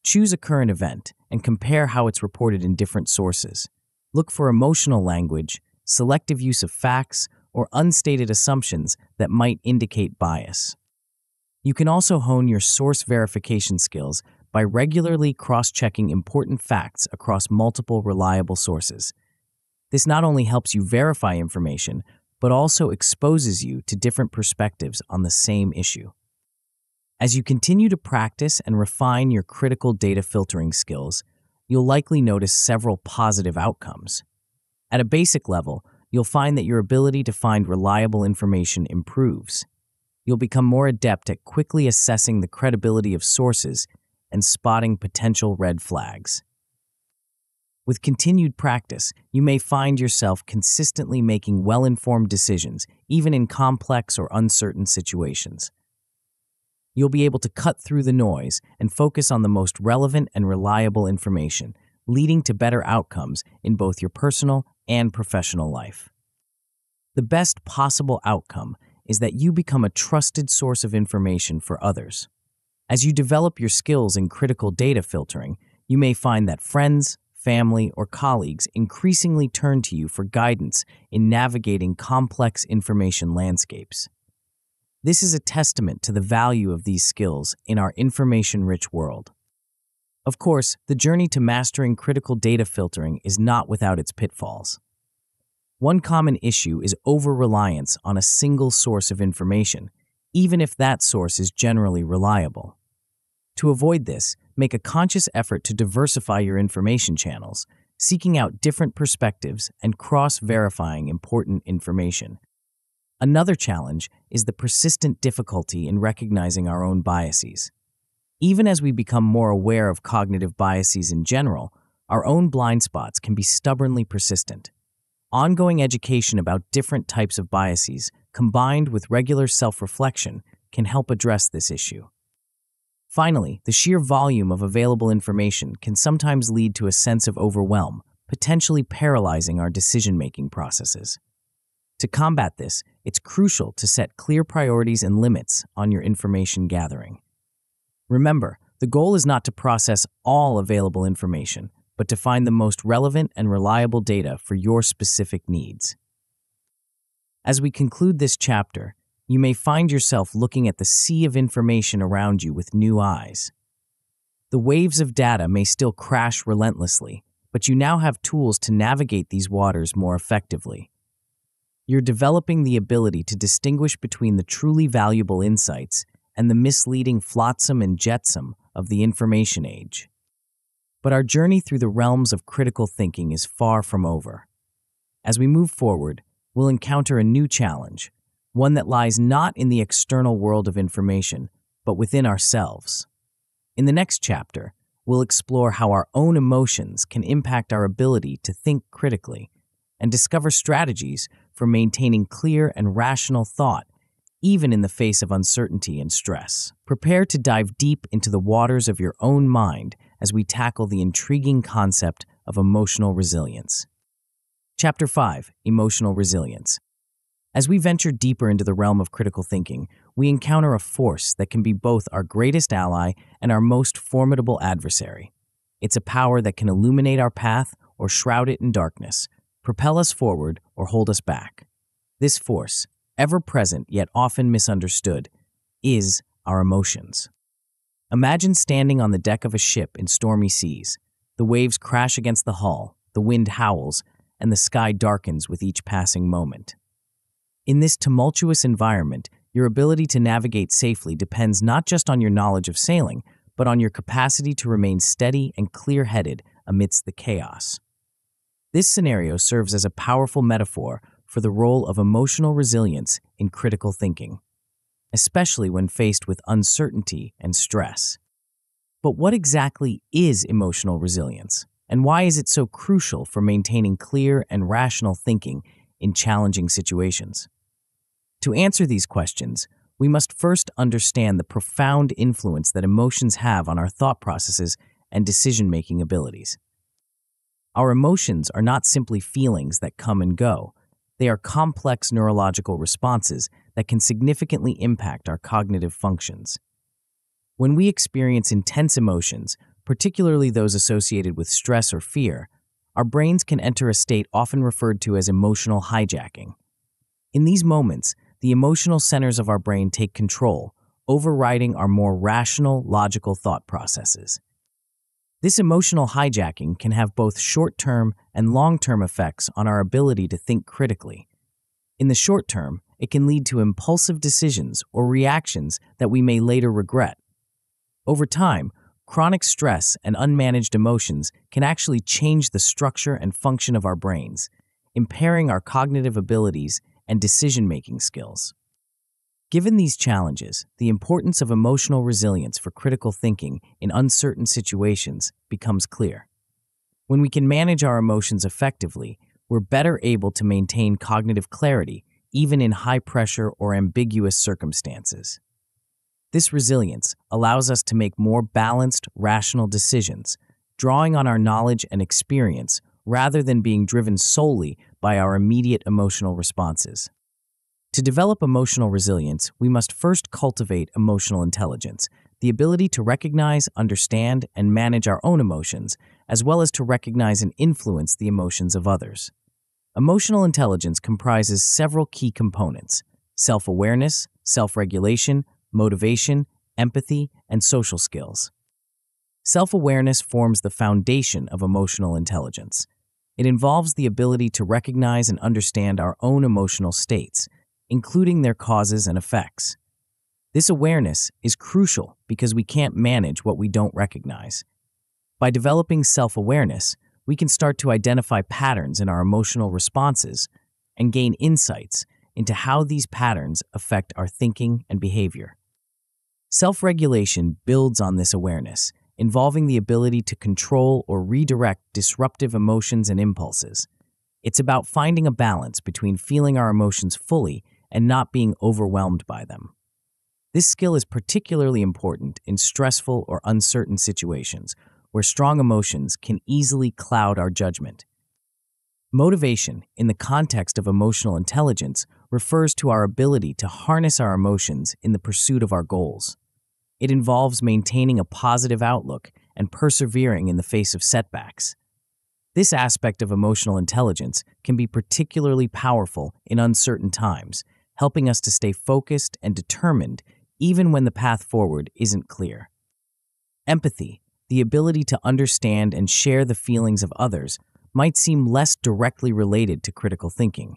Choose a current event and compare how it's reported in different sources. Look for emotional language, selective use of facts, or unstated assumptions that might indicate bias. You can also hone your source verification skills by regularly cross-checking important facts across multiple reliable sources. This not only helps you verify information, but also exposes you to different perspectives on the same issue. As you continue to practice and refine your critical data filtering skills, you'll likely notice several positive outcomes. At a basic level, you'll find that your ability to find reliable information improves. You'll become more adept at quickly assessing the credibility of sources and spotting potential red flags. With continued practice, you may find yourself consistently making well-informed decisions, even in complex or uncertain situations. You'll be able to cut through the noise and focus on the most relevant and reliable information, leading to better outcomes in both your personal and professional life. The best possible outcome is that you become a trusted source of information for others. As you develop your skills in critical data filtering, you may find that friends, family, or colleagues increasingly turn to you for guidance in navigating complex information landscapes. This is a testament to the value of these skills in our information-rich world. Of course, the journey to mastering critical data filtering is not without its pitfalls. One common issue is over-reliance on a single source of information, even if that source is generally reliable. To avoid this, make a conscious effort to diversify your information channels, seeking out different perspectives and cross-verifying important information. Another challenge is the persistent difficulty in recognizing our own biases. Even as we become more aware of cognitive biases in general, our own blind spots can be stubbornly persistent. Ongoing education about different types of biases, combined with regular self-reflection, can help address this issue. Finally, the sheer volume of available information can sometimes lead to a sense of overwhelm, potentially paralyzing our decision-making processes. To combat this, it's crucial to set clear priorities and limits on your information gathering. Remember, the goal is not to process all available information, but to find the most relevant and reliable data for your specific needs. As we conclude this chapter, you may find yourself looking at the sea of information around you with new eyes. The waves of data may still crash relentlessly, but you now have tools to navigate these waters more effectively. You're developing the ability to distinguish between the truly valuable insights and the misleading flotsam and jetsam of the information age. But our journey through the realms of critical thinking is far from over. As we move forward, we'll encounter a new challenge, one that lies not in the external world of information, but within ourselves. In the next chapter, we'll explore how our own emotions can impact our ability to think critically and discover strategies for maintaining clear and rational thought, even in the face of uncertainty and stress. Prepare to dive deep into the waters of your own mind as we tackle the intriguing concept of emotional resilience. Chapter 5: Emotional Resilience. As we venture deeper into the realm of critical thinking, we encounter a force that can be both our greatest ally and our most formidable adversary. It's a power that can illuminate our path or shroud it in darkness, propel us forward or hold us back. This force, ever present yet often misunderstood, is our emotions. Imagine standing on the deck of a ship in stormy seas. The waves crash against the hull, the wind howls, and the sky darkens with each passing moment. In this tumultuous environment, your ability to navigate safely depends not just on your knowledge of sailing, but on your capacity to remain steady and clear-headed amidst the chaos. This scenario serves as a powerful metaphor for the role of emotional resilience in critical thinking, especially when faced with uncertainty and stress. But what exactly is emotional resilience, and why is it so crucial for maintaining clear and rational thinking in challenging situations? To answer these questions, we must first understand the profound influence that emotions have on our thought processes and decision-making abilities. Our emotions are not simply feelings that come and go. They are complex neurological responses that can significantly impact our cognitive functions. When we experience intense emotions, particularly those associated with stress or fear, our brains can enter a state often referred to as emotional hijacking. In these moments, the emotional centers of our brain take control, overriding our more rational, logical thought processes. This emotional hijacking can have both short-term and long-term effects on our ability to think critically. In the short term, it can lead to impulsive decisions or reactions that we may later regret. Over time, chronic stress and unmanaged emotions can actually change the structure and function of our brains, impairing our cognitive abilities and decision-making skills. Given these challenges, the importance of emotional resilience for critical thinking in uncertain situations becomes clear. When we can manage our emotions effectively, we're better able to maintain cognitive clarity, even in high-pressure or ambiguous circumstances. This resilience allows us to make more balanced, rational decisions, drawing on our knowledge and experience rather than being driven solely by our immediate emotional responses. To develop emotional resilience, we must first cultivate emotional intelligence, the ability to recognize, understand, and manage our own emotions, as well as to recognize and influence the emotions of others. Emotional intelligence comprises several key components: self-awareness, self-regulation, motivation, empathy, and social skills. Self-awareness forms the foundation of emotional intelligence. It involves the ability to recognize and understand our own emotional states, including their causes and effects. This awareness is crucial because we can't manage what we don't recognize. By developing self-awareness, we can start to identify patterns in our emotional responses and gain insights into how these patterns affect our thinking and behavior. Self-regulation builds on this awareness, involving the ability to control or redirect disruptive emotions and impulses. It's about finding a balance between feeling our emotions fully and not being overwhelmed by them. This skill is particularly important in stressful or uncertain situations where strong emotions can easily cloud our judgment. Motivation, in the context of emotional intelligence, refers to our ability to harness our emotions in the pursuit of our goals. It involves maintaining a positive outlook and persevering in the face of setbacks. This aspect of emotional intelligence can be particularly powerful in uncertain times, helping us to stay focused and determined even when the path forward isn't clear. Empathy, the ability to understand and share the feelings of others, might seem less directly related to critical thinking.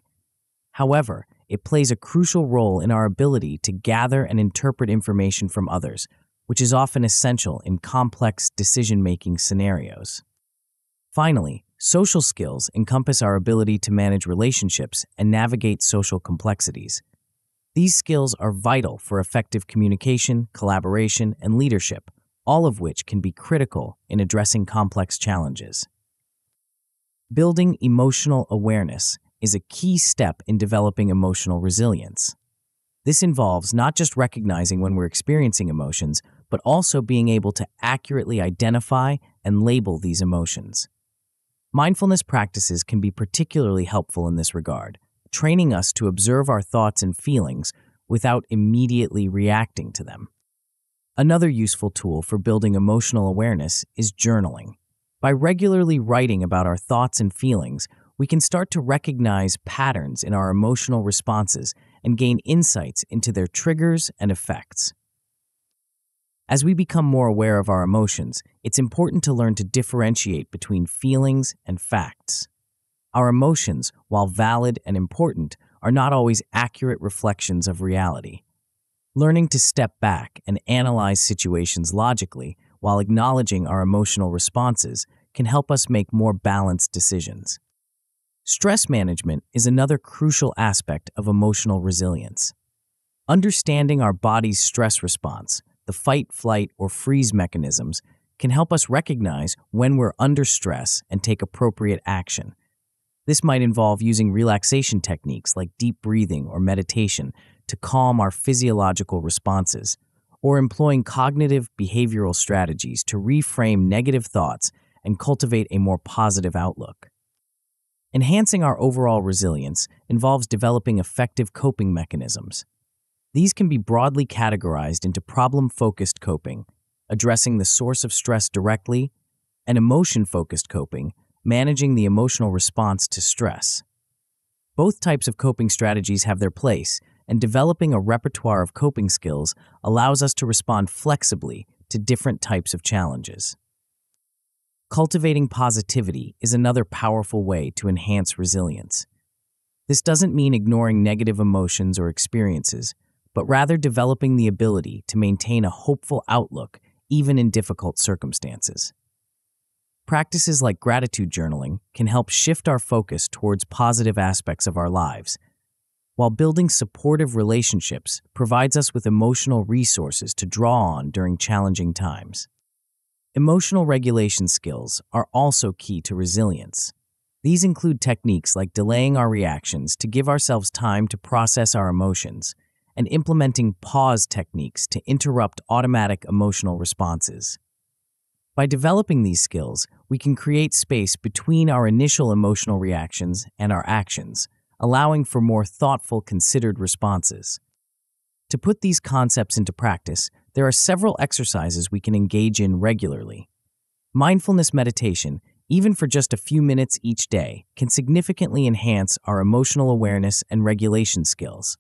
However, it plays a crucial role in our ability to gather and interpret information from others, which is often essential in complex decision-making scenarios. Finally, social skills encompass our ability to manage relationships and navigate social complexities. These skills are vital for effective communication, collaboration, and leadership, all of which can be critical in addressing complex challenges. Building emotional awareness is a key step in developing emotional resilience. This involves not just recognizing when we're experiencing emotions, but also being able to accurately identify and label these emotions. Mindfulness practices can be particularly helpful in this regard, training us to observe our thoughts and feelings without immediately reacting to them. Another useful tool for building emotional awareness is journaling. By regularly writing about our thoughts and feelings, we can start to recognize patterns in our emotional responses and gain insights into their triggers and effects. As we become more aware of our emotions, it's important to learn to differentiate between feelings and facts. Our emotions, while valid and important, are not always accurate reflections of reality. Learning to step back and analyze situations logically while acknowledging our emotional responses can help us make more balanced decisions. Stress management is another crucial aspect of emotional resilience. Understanding our body's stress response, the fight, flight, or freeze mechanisms, can help us recognize when we're under stress and take appropriate action. This might involve using relaxation techniques like deep breathing or meditation to calm our physiological responses, or employing cognitive behavioral strategies to reframe negative thoughts and cultivate a more positive outlook. Enhancing our overall resilience involves developing effective coping mechanisms. These can be broadly categorized into problem-focused coping, addressing the source of stress directly, and emotion-focused coping, managing the emotional response to stress. Both types of coping strategies have their place, and developing a repertoire of coping skills allows us to respond flexibly to different types of challenges. Cultivating positivity is another powerful way to enhance resilience. This doesn't mean ignoring negative emotions or experiences, but rather developing the ability to maintain a hopeful outlook even in difficult circumstances. Practices like gratitude journaling can help shift our focus towards positive aspects of our lives, while building supportive relationships provides us with emotional resources to draw on during challenging times. Emotional regulation skills are also key to resilience. These include techniques like delaying our reactions to give ourselves time to process our emotions, and implementing pause techniques to interrupt automatic emotional responses. By developing these skills, we can create space between our initial emotional reactions and our actions, allowing for more thoughtful, considered responses. To put these concepts into practice, there are several exercises we can engage in regularly. Mindfulness meditation, even for just a few minutes each day, can significantly enhance our emotional awareness and regulation skills.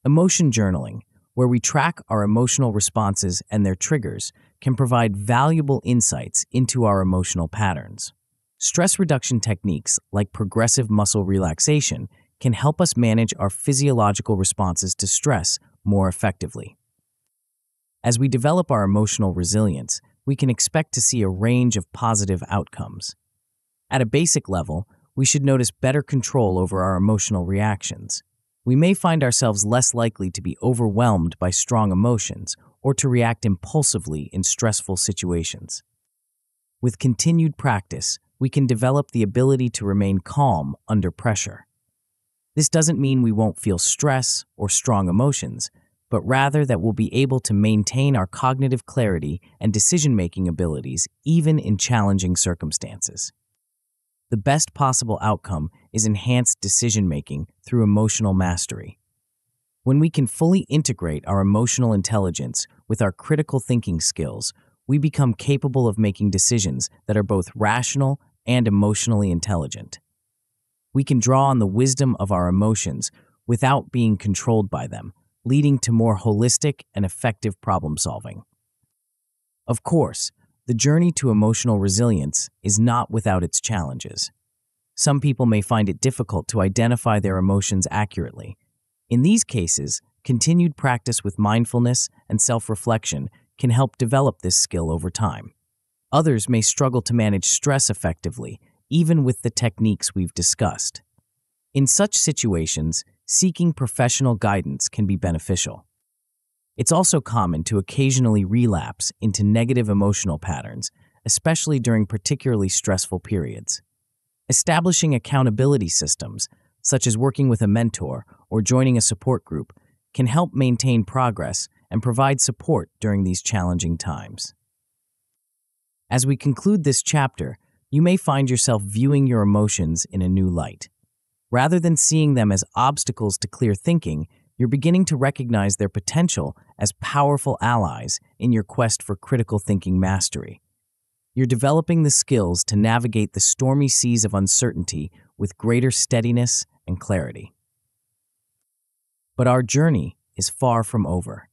Emotion journaling, where we track our emotional responses and their triggers, can provide valuable insights into our emotional patterns. Stress reduction techniques like progressive muscle relaxation can help us manage our physiological responses to stress more effectively. As we develop our emotional resilience, we can expect to see a range of positive outcomes. At a basic level, we should notice better control over our emotional reactions. We may find ourselves less likely to be overwhelmed by strong emotions or to react impulsively in stressful situations. With continued practice, we can develop the ability to remain calm under pressure. This doesn't mean we won't feel stress or strong emotions, but rather that we'll be able to maintain our cognitive clarity and decision-making abilities even in challenging circumstances. The best possible outcome is enhanced decision-making through emotional mastery. When we can fully integrate our emotional intelligence with our critical thinking skills, we become capable of making decisions that are both rational and emotionally intelligent. We can draw on the wisdom of our emotions without being controlled by them, leading to more holistic and effective problem-solving. Of course, the journey to emotional resilience is not without its challenges. Some people may find it difficult to identify their emotions accurately. In these cases, continued practice with mindfulness and self-reflection can help develop this skill over time. Others may struggle to manage stress effectively, even with the techniques we've discussed. In such situations, seeking professional guidance can be beneficial. It's also common to occasionally relapse into negative emotional patterns, especially during particularly stressful periods. Establishing accountability systems, such as working with a mentor or joining a support group, can help maintain progress and provide support during these challenging times. As we conclude this chapter, you may find yourself viewing your emotions in a new light. Rather than seeing them as obstacles to clear thinking, you're beginning to recognize their potential as powerful allies in your quest for critical thinking mastery. You're developing the skills to navigate the stormy seas of uncertainty with greater steadiness and clarity. But our journey is far from over.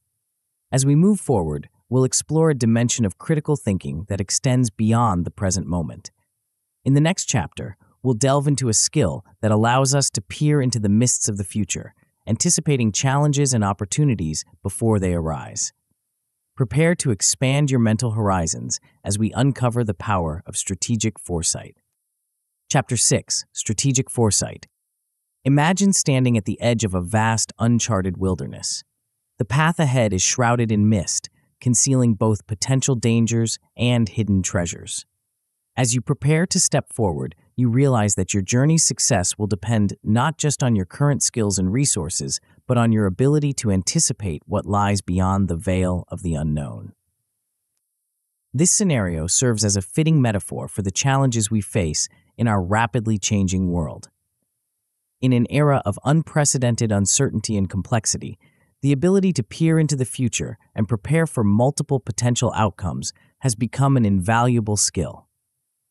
As we move forward, we'll explore a dimension of critical thinking that extends beyond the present moment. In the next chapter, we'll delve into a skill that allows us to peer into the mists of the future, anticipating challenges and opportunities before they arise. Prepare to expand your mental horizons as we uncover the power of strategic foresight. Chapter 6: Strategic Foresight. Imagine standing at the edge of a vast, uncharted wilderness. The path ahead is shrouded in mist, concealing both potential dangers and hidden treasures. As you prepare to step forward, you realize that your journey's success will depend not just on your current skills and resources, but on your ability to anticipate what lies beyond the veil of the unknown. This scenario serves as a fitting metaphor for the challenges we face in our rapidly changing world. In an era of unprecedented uncertainty and complexity, the ability to peer into the future and prepare for multiple potential outcomes has become an invaluable skill.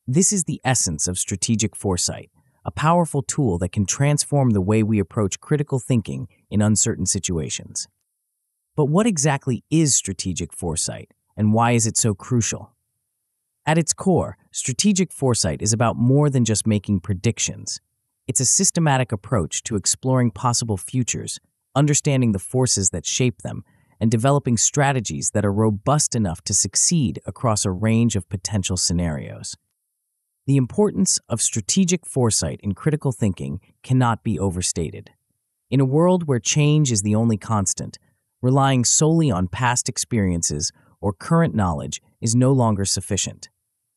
This is the essence of strategic foresight, a powerful tool that can transform the way we approach critical thinking in uncertain situations. But what exactly is strategic foresight, and why is it so crucial? At its core, strategic foresight is about more than just making predictions. It's a systematic approach to exploring possible futures, understanding the forces that shape them, and developing strategies that are robust enough to succeed across a range of potential scenarios. The importance of strategic foresight in critical thinking cannot be overstated. In a world where change is the only constant, relying solely on past experiences or current knowledge is no longer sufficient.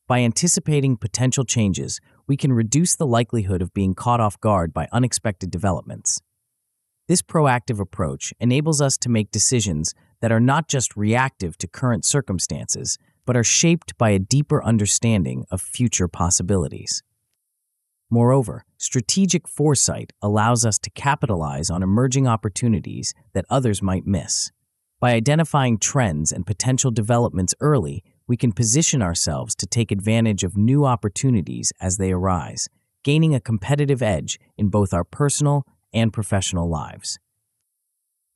By anticipating potential changes, we can reduce the likelihood of being caught off guard by unexpected developments. This proactive approach enables us to make decisions that are not just reactive to current circumstances, but are shaped by a deeper understanding of future possibilities. Moreover, strategic foresight allows us to capitalize on emerging opportunities that others might miss. By identifying trends and potential developments early, we can position ourselves to take advantage of new opportunities as they arise, gaining a competitive edge in both our personal and professional lives.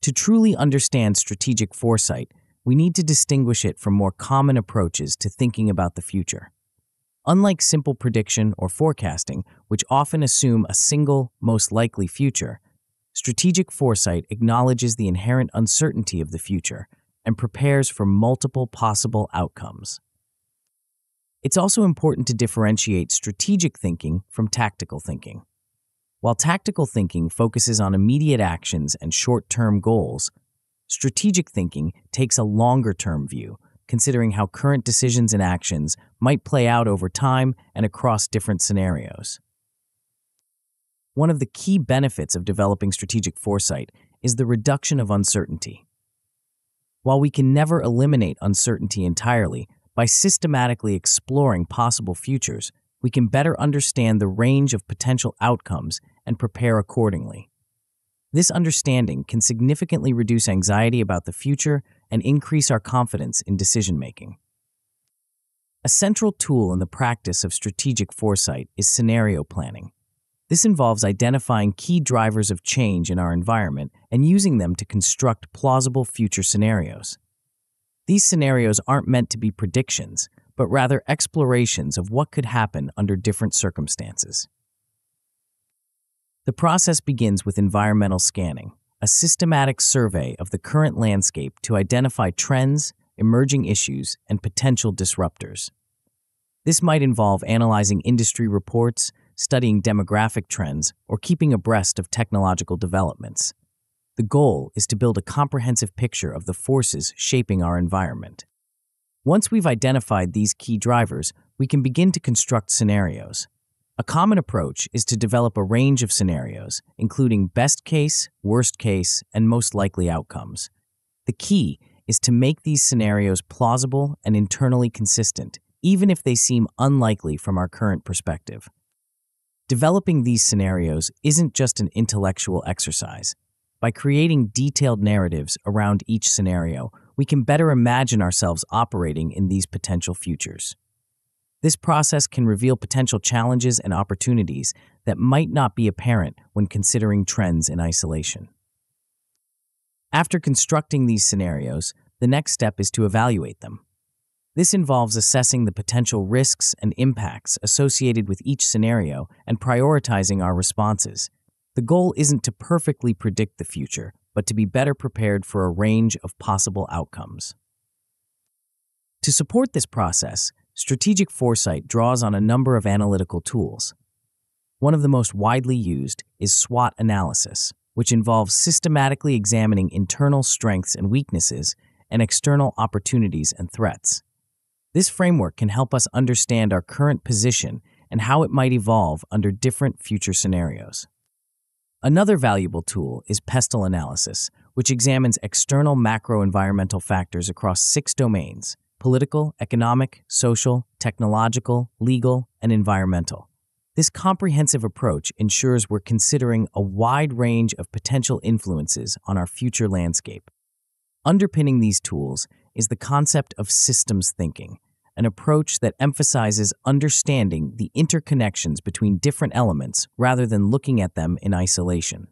To truly understand strategic foresight, we need to distinguish it from more common approaches to thinking about the future. Unlike simple prediction or forecasting, which often assume a single, most likely future, strategic foresight acknowledges the inherent uncertainty of the future and prepares for multiple possible outcomes. It's also important to differentiate strategic thinking from tactical thinking. While tactical thinking focuses on immediate actions and short-term goals, strategic thinking takes a longer-term view, considering how current decisions and actions might play out over time and across different scenarios. One of the key benefits of developing strategic foresight is the reduction of uncertainty. While we can never eliminate uncertainty entirely, by systematically exploring possible futures, we can better understand the range of potential outcomes and prepare accordingly. This understanding can significantly reduce anxiety about the future and increase our confidence in decision-making. A central tool in the practice of strategic foresight is scenario planning. This involves identifying key drivers of change in our environment and using them to construct plausible future scenarios. These scenarios aren't meant to be predictions, but rather explorations of what could happen under different circumstances. The process begins with environmental scanning, a systematic survey of the current landscape to identify trends, emerging issues, and potential disruptors. This might involve analyzing industry reports, studying demographic trends, or keeping abreast of technological developments. The goal is to build a comprehensive picture of the forces shaping our environment. Once we've identified these key drivers, we can begin to construct scenarios. A common approach is to develop a range of scenarios, including best case, worst case, and most likely outcomes. The key is to make these scenarios plausible and internally consistent, even if they seem unlikely from our current perspective. Developing these scenarios isn't just an intellectual exercise. By creating detailed narratives around each scenario, we can better imagine ourselves operating in these potential futures. This process can reveal potential challenges and opportunities that might not be apparent when considering trends in isolation. After constructing these scenarios, the next step is to evaluate them. This involves assessing the potential risks and impacts associated with each scenario and prioritizing our responses. The goal isn't to perfectly predict the future, but to be better prepared for a range of possible outcomes. To support this process, strategic foresight draws on a number of analytical tools. One of the most widely used is SWOT analysis, which involves systematically examining internal strengths and weaknesses and external opportunities and threats. This framework can help us understand our current position and how it might evolve under different future scenarios. Another valuable tool is pestle analysis, which examines external macro-environmental factors across 6 domains: political, economic, social, technological, legal, and environmental. This comprehensive approach ensures we're considering a wide range of potential influences on our future landscape. Underpinning these tools is the concept of systems thinking, an approach that emphasizes understanding the interconnections between different elements rather than looking at them in isolation.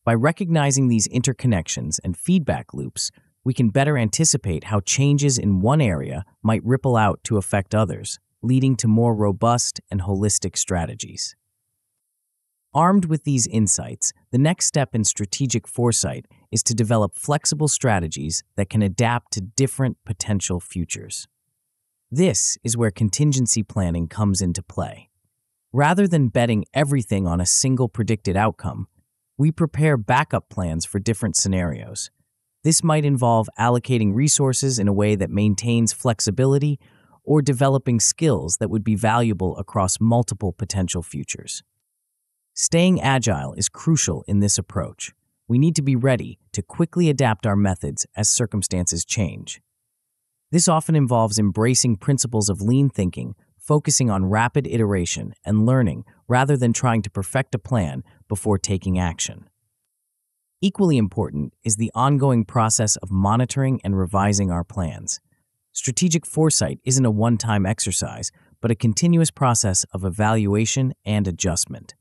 By recognizing these interconnections and feedback loops, we can better anticipate how changes in one area might ripple out to affect others, leading to more robust and holistic strategies. Armed with these insights, the next step in strategic foresight is to develop flexible strategies that can adapt to different potential futures. This is where contingency planning comes into play. Rather than betting everything on a single predicted outcome, we prepare backup plans for different scenarios. This might involve allocating resources in a way that maintains flexibility or developing skills that would be valuable across multiple potential futures. Staying agile is crucial in this approach. We need to be ready to quickly adapt our methods as circumstances change. This often involves embracing principles of lean thinking, focusing on rapid iteration and learning rather than trying to perfect a plan before taking action. Equally important is the ongoing process of monitoring and revising our plans. Strategic foresight isn't a one-time exercise, but a continuous process of evaluation and adjustment.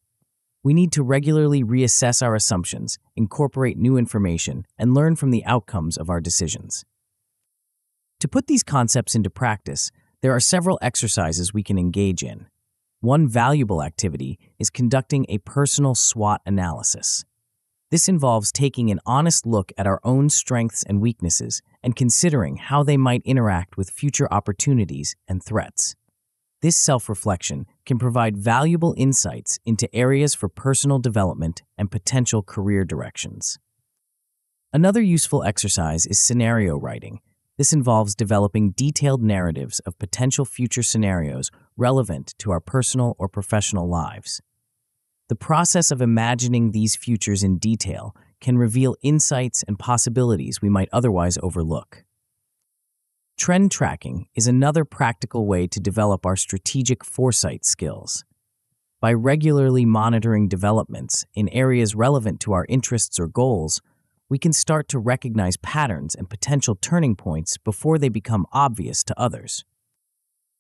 We need to regularly reassess our assumptions, incorporate new information, and learn from the outcomes of our decisions. To put these concepts into practice, there are several exercises we can engage in. One valuable activity is conducting a personal SWOT analysis. This involves taking an honest look at our own strengths and weaknesses and considering how they might interact with future opportunities and threats. This self-reflection can provide valuable insights into areas for personal development and potential career directions. Another useful exercise is scenario writing. This involves developing detailed narratives of potential future scenarios relevant to our personal or professional lives. The process of imagining these futures in detail can reveal insights and possibilities we might otherwise overlook. Trend tracking is another practical way to develop our strategic foresight skills. By regularly monitoring developments in areas relevant to our interests or goals, we can start to recognize patterns and potential turning points before they become obvious to others.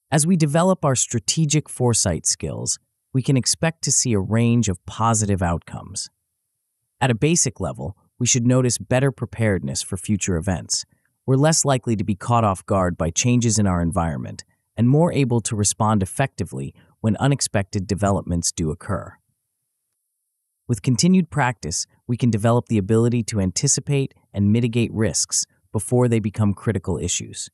As we develop our strategic foresight skills, we can expect to see a range of positive outcomes. At a basic level, we should notice better preparedness for future events. We're less likely to be caught off guard by changes in our environment and more able to respond effectively when unexpected developments do occur. With continued practice, we can develop the ability to anticipate and mitigate risks before they become critical issues.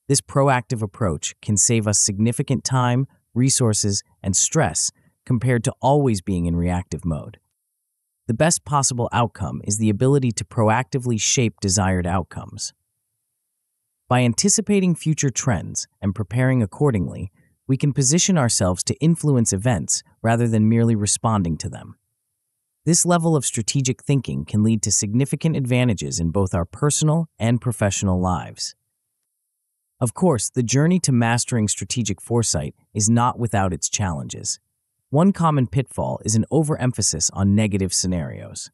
This proactive approach can save us significant time, resources, and stress compared to always being in reactive mode. The best possible outcome is the ability to proactively shape desired outcomes. By anticipating future trends and preparing accordingly, we can position ourselves to influence events rather than merely responding to them. This level of strategic thinking can lead to significant advantages in both our personal and professional lives. Of course, the journey to mastering strategic foresight is not without its challenges. One common pitfall is an overemphasis on negative scenarios.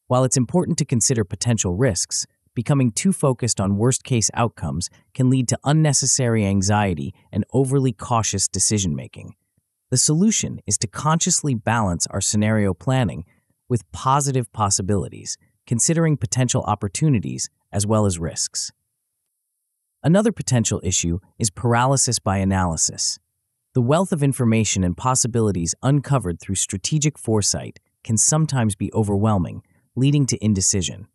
While it's important to consider potential risks, becoming too focused on worst-case outcomes can lead to unnecessary anxiety and overly cautious decision-making. The solution is to consciously balance our scenario planning with positive possibilities, considering potential opportunities as well as risks. Another potential issue is paralysis by analysis. The wealth of information and possibilities uncovered through strategic foresight can sometimes be overwhelming, leading to indecision.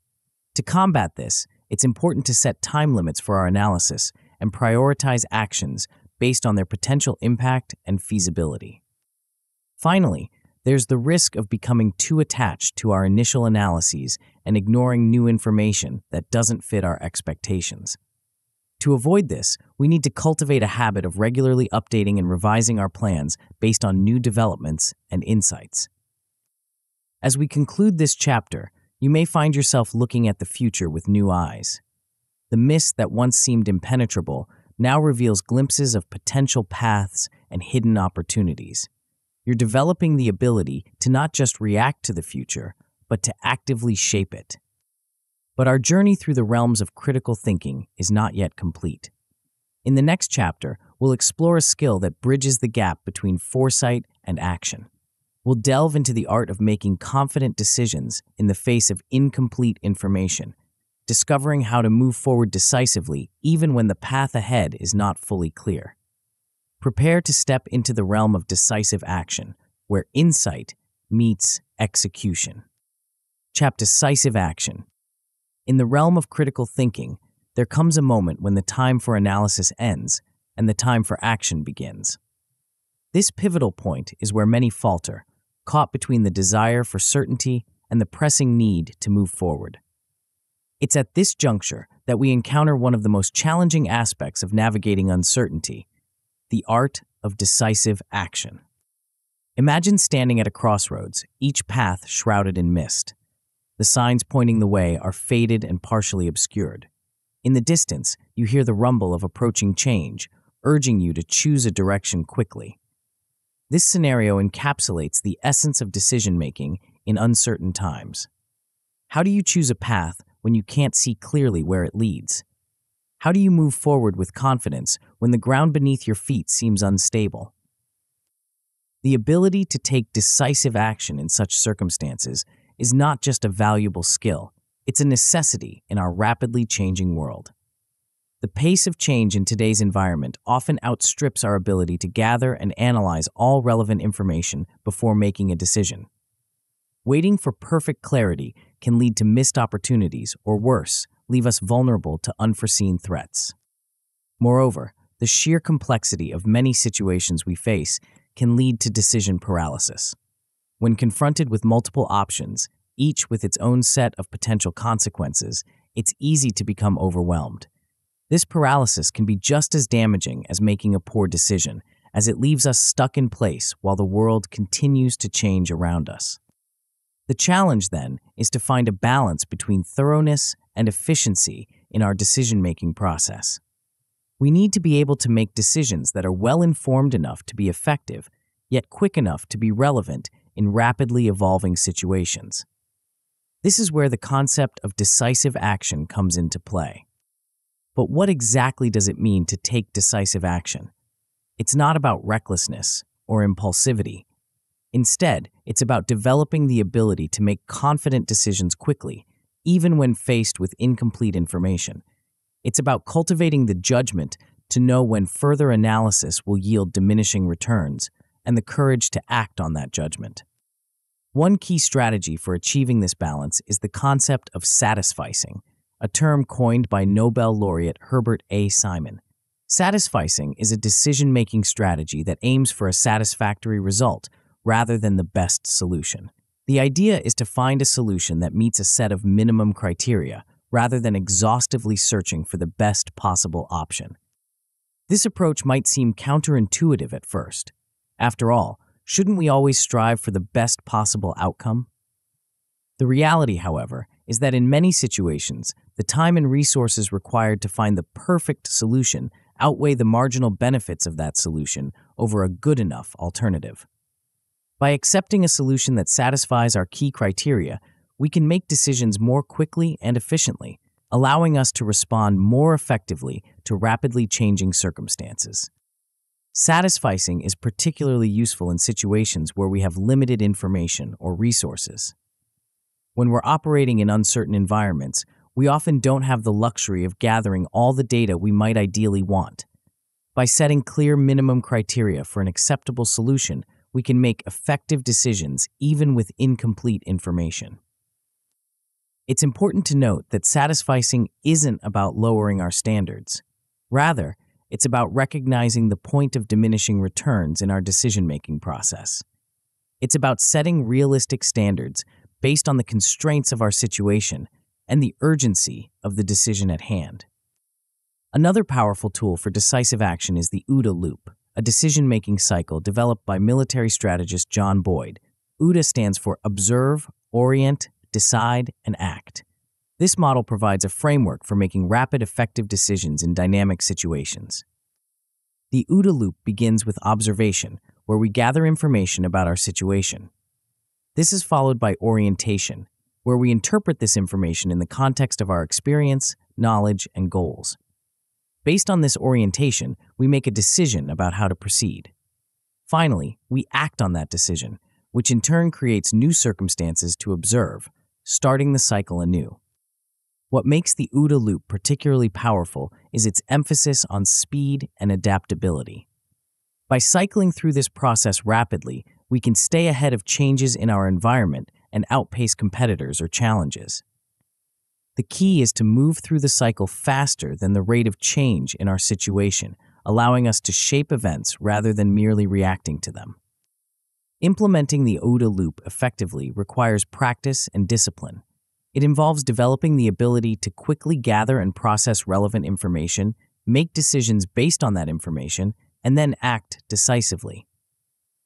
To combat this, it's important to set time limits for our analysis and prioritize actions based on their potential impact and feasibility. Finally, there's the risk of becoming too attached to our initial analyses and ignoring new information that doesn't fit our expectations. To avoid this, we need to cultivate a habit of regularly updating and revising our plans based on new developments and insights. As we conclude this chapter, you may find yourself looking at the future with new eyes. The mist that once seemed impenetrable now reveals glimpses of potential paths and hidden opportunities. You're developing the ability to not just react to the future, but to actively shape it. But our journey through the realms of critical thinking is not yet complete. In the next chapter, we'll explore a skill that bridges the gap between foresight and action. We'll delve into the art of making confident decisions in the face of incomplete information, discovering how to move forward decisively even when the path ahead is not fully clear. Prepare to step into the realm of decisive action, where insight meets execution. Chapter Decisive Action. In the realm of critical thinking, there comes a moment when the time for analysis ends and the time for action begins. This pivotal point is where many falter, caught between the desire for certainty and the pressing need to move forward. It's at this juncture that we encounter one of the most challenging aspects of navigating uncertainty, the art of decisive action. Imagine standing at a crossroads, each path shrouded in mist. The signs pointing the way are faded and partially obscured. In the distance, you hear the rumble of approaching change, urging you to choose a direction quickly. This scenario encapsulates the essence of decision-making in uncertain times. How do you choose a path when you can't see clearly where it leads? How do you move forward with confidence when the ground beneath your feet seems unstable? The ability to take decisive action in such circumstances is not just a valuable skill, it's a necessity in our rapidly changing world. The pace of change in today's environment often outstrips our ability to gather and analyze all relevant information before making a decision. Waiting for perfect clarity can lead to missed opportunities, or worse, leave us vulnerable to unforeseen threats. Moreover, the sheer complexity of many situations we face can lead to decision paralysis. When confronted with multiple options, each with its own set of potential consequences, it's easy to become overwhelmed. This paralysis can be just as damaging as making a poor decision, as it leaves us stuck in place while the world continues to change around us. The challenge, then, is to find a balance between thoroughness and efficiency in our decision-making process. We need to be able to make decisions that are well-informed enough to be effective, yet quick enough to be relevant in rapidly evolving situations. This is where the concept of decisive action comes into play. But what exactly does it mean to take decisive action? It's not about recklessness or impulsivity. Instead, it's about developing the ability to make confident decisions quickly, even when faced with incomplete information. It's about cultivating the judgment to know when further analysis will yield diminishing returns, and the courage to act on that judgment. One key strategy for achieving this balance is the concept of satisficing, a term coined by Nobel laureate Herbert A. Simon. Satisficing is a decision-making strategy that aims for a satisfactory result rather than the best solution. The idea is to find a solution that meets a set of minimum criteria rather than exhaustively searching for the best possible option. This approach might seem counterintuitive at first. After all, shouldn't we always strive for the best possible outcome? The reality, however, is that in many situations, the time and resources required to find the perfect solution outweigh the marginal benefits of that solution over a good enough alternative. By accepting a solution that satisfies our key criteria, we can make decisions more quickly and efficiently, allowing us to respond more effectively to rapidly changing circumstances. Satisficing is particularly useful in situations where we have limited information or resources. When we're operating in uncertain environments, we often don't have the luxury of gathering all the data we might ideally want. By setting clear minimum criteria for an acceptable solution, we can make effective decisions even with incomplete information. It's important to note that satisficing isn't about lowering our standards. Rather, it's about recognizing the point of diminishing returns in our decision-making process. It's about setting realistic standards based on the constraints of our situation and the urgency of the decision at hand. Another powerful tool for decisive action is the OODA loop, a decision-making cycle developed by military strategist John Boyd. OODA stands for Observe, Orient, Decide, and Act. This model provides a framework for making rapid, effective decisions in dynamic situations. The OODA loop begins with observation, where we gather information about our situation. This is followed by orientation, where we interpret this information in the context of our experience, knowledge, and goals. Based on this orientation, we make a decision about how to proceed. Finally, we act on that decision, which in turn creates new circumstances to observe, starting the cycle anew. What makes the OODA loop particularly powerful is its emphasis on speed and adaptability. By cycling through this process rapidly, we can stay ahead of changes in our environment and outpace competitors or challenges. The key is to move through the cycle faster than the rate of change in our situation, allowing us to shape events rather than merely reacting to them. Implementing the OODA loop effectively requires practice and discipline. It involves developing the ability to quickly gather and process relevant information, make decisions based on that information, and then act decisively.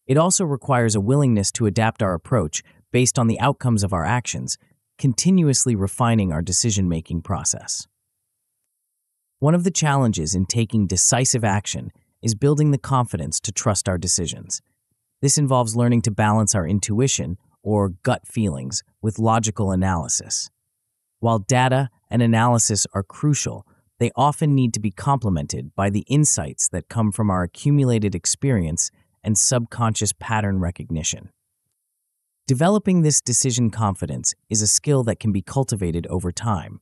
It also requires a willingness to adapt our approach based on the outcomes of our actions, continuously refining our decision-making process. One of the challenges in taking decisive action is building the confidence to trust our decisions. This involves learning to balance our intuition, or gut feelings, with logical analysis. While data and analysis are crucial, they often need to be complemented by the insights that come from our accumulated experience and subconscious pattern recognition. Developing this decision confidence is a skill that can be cultivated over time.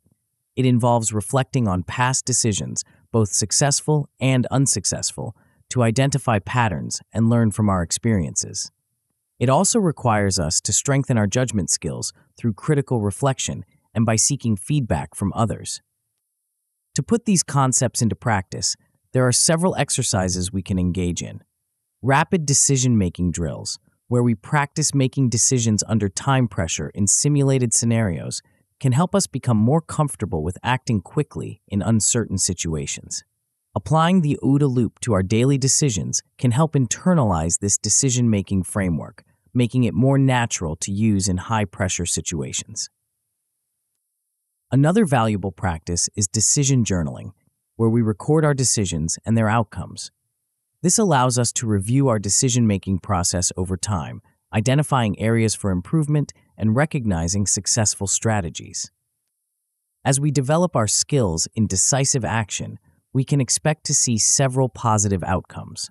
It involves reflecting on past decisions, both successful and unsuccessful, to identify patterns and learn from our experiences. It also requires us to strengthen our judgment skills through critical reflection and by seeking feedback from others. To put these concepts into practice, there are several exercises we can engage in. Rapid decision-making drills, where we practice making decisions under time pressure in simulated scenarios, can help us become more comfortable with acting quickly in uncertain situations. Applying the OODA loop to our daily decisions can help internalize this decision-making framework, making it more natural to use in high-pressure situations. Another valuable practice is decision journaling, where we record our decisions and their outcomes. This allows us to review our decision-making process over time, identifying areas for improvement and recognizing successful strategies. As we develop our skills in decisive action, we can expect to see several positive outcomes.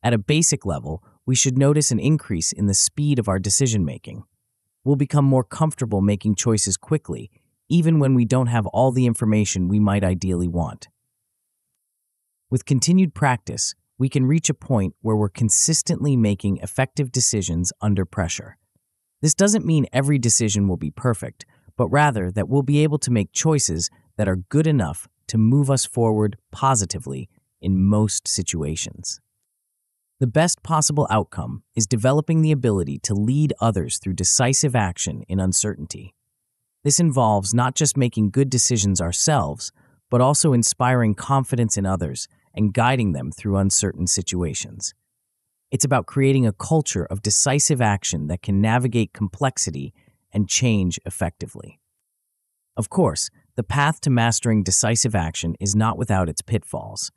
At a basic level, we should notice an increase in the speed of our decision-making. We'll become more comfortable making choices quickly, even when we don't have all the information we might ideally want. With continued practice, we can reach a point where we're consistently making effective decisions under pressure. This doesn't mean every decision will be perfect, but rather that we'll be able to make choices that are good enough to move us forward positively in most situations. The best possible outcome is developing the ability to lead others through decisive action in uncertainty. This involves not just making good decisions ourselves, but also inspiring confidence in others and guiding them through uncertain situations. It's about creating a culture of decisive action that can navigate complexity and change effectively. Of course, the path to mastering decisive action is not without its pitfalls.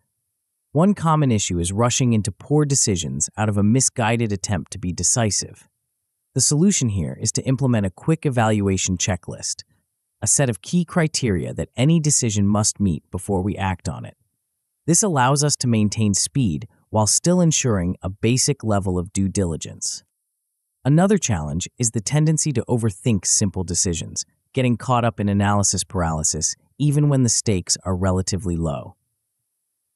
One common issue is rushing into poor decisions out of a misguided attempt to be decisive. The solution here is to implement a quick evaluation checklist, a set of key criteria that any decision must meet before we act on it. This allows us to maintain speed while still ensuring a basic level of due diligence. Another challenge is the tendency to overthink simple decisions, getting caught up in analysis paralysis even when the stakes are relatively low.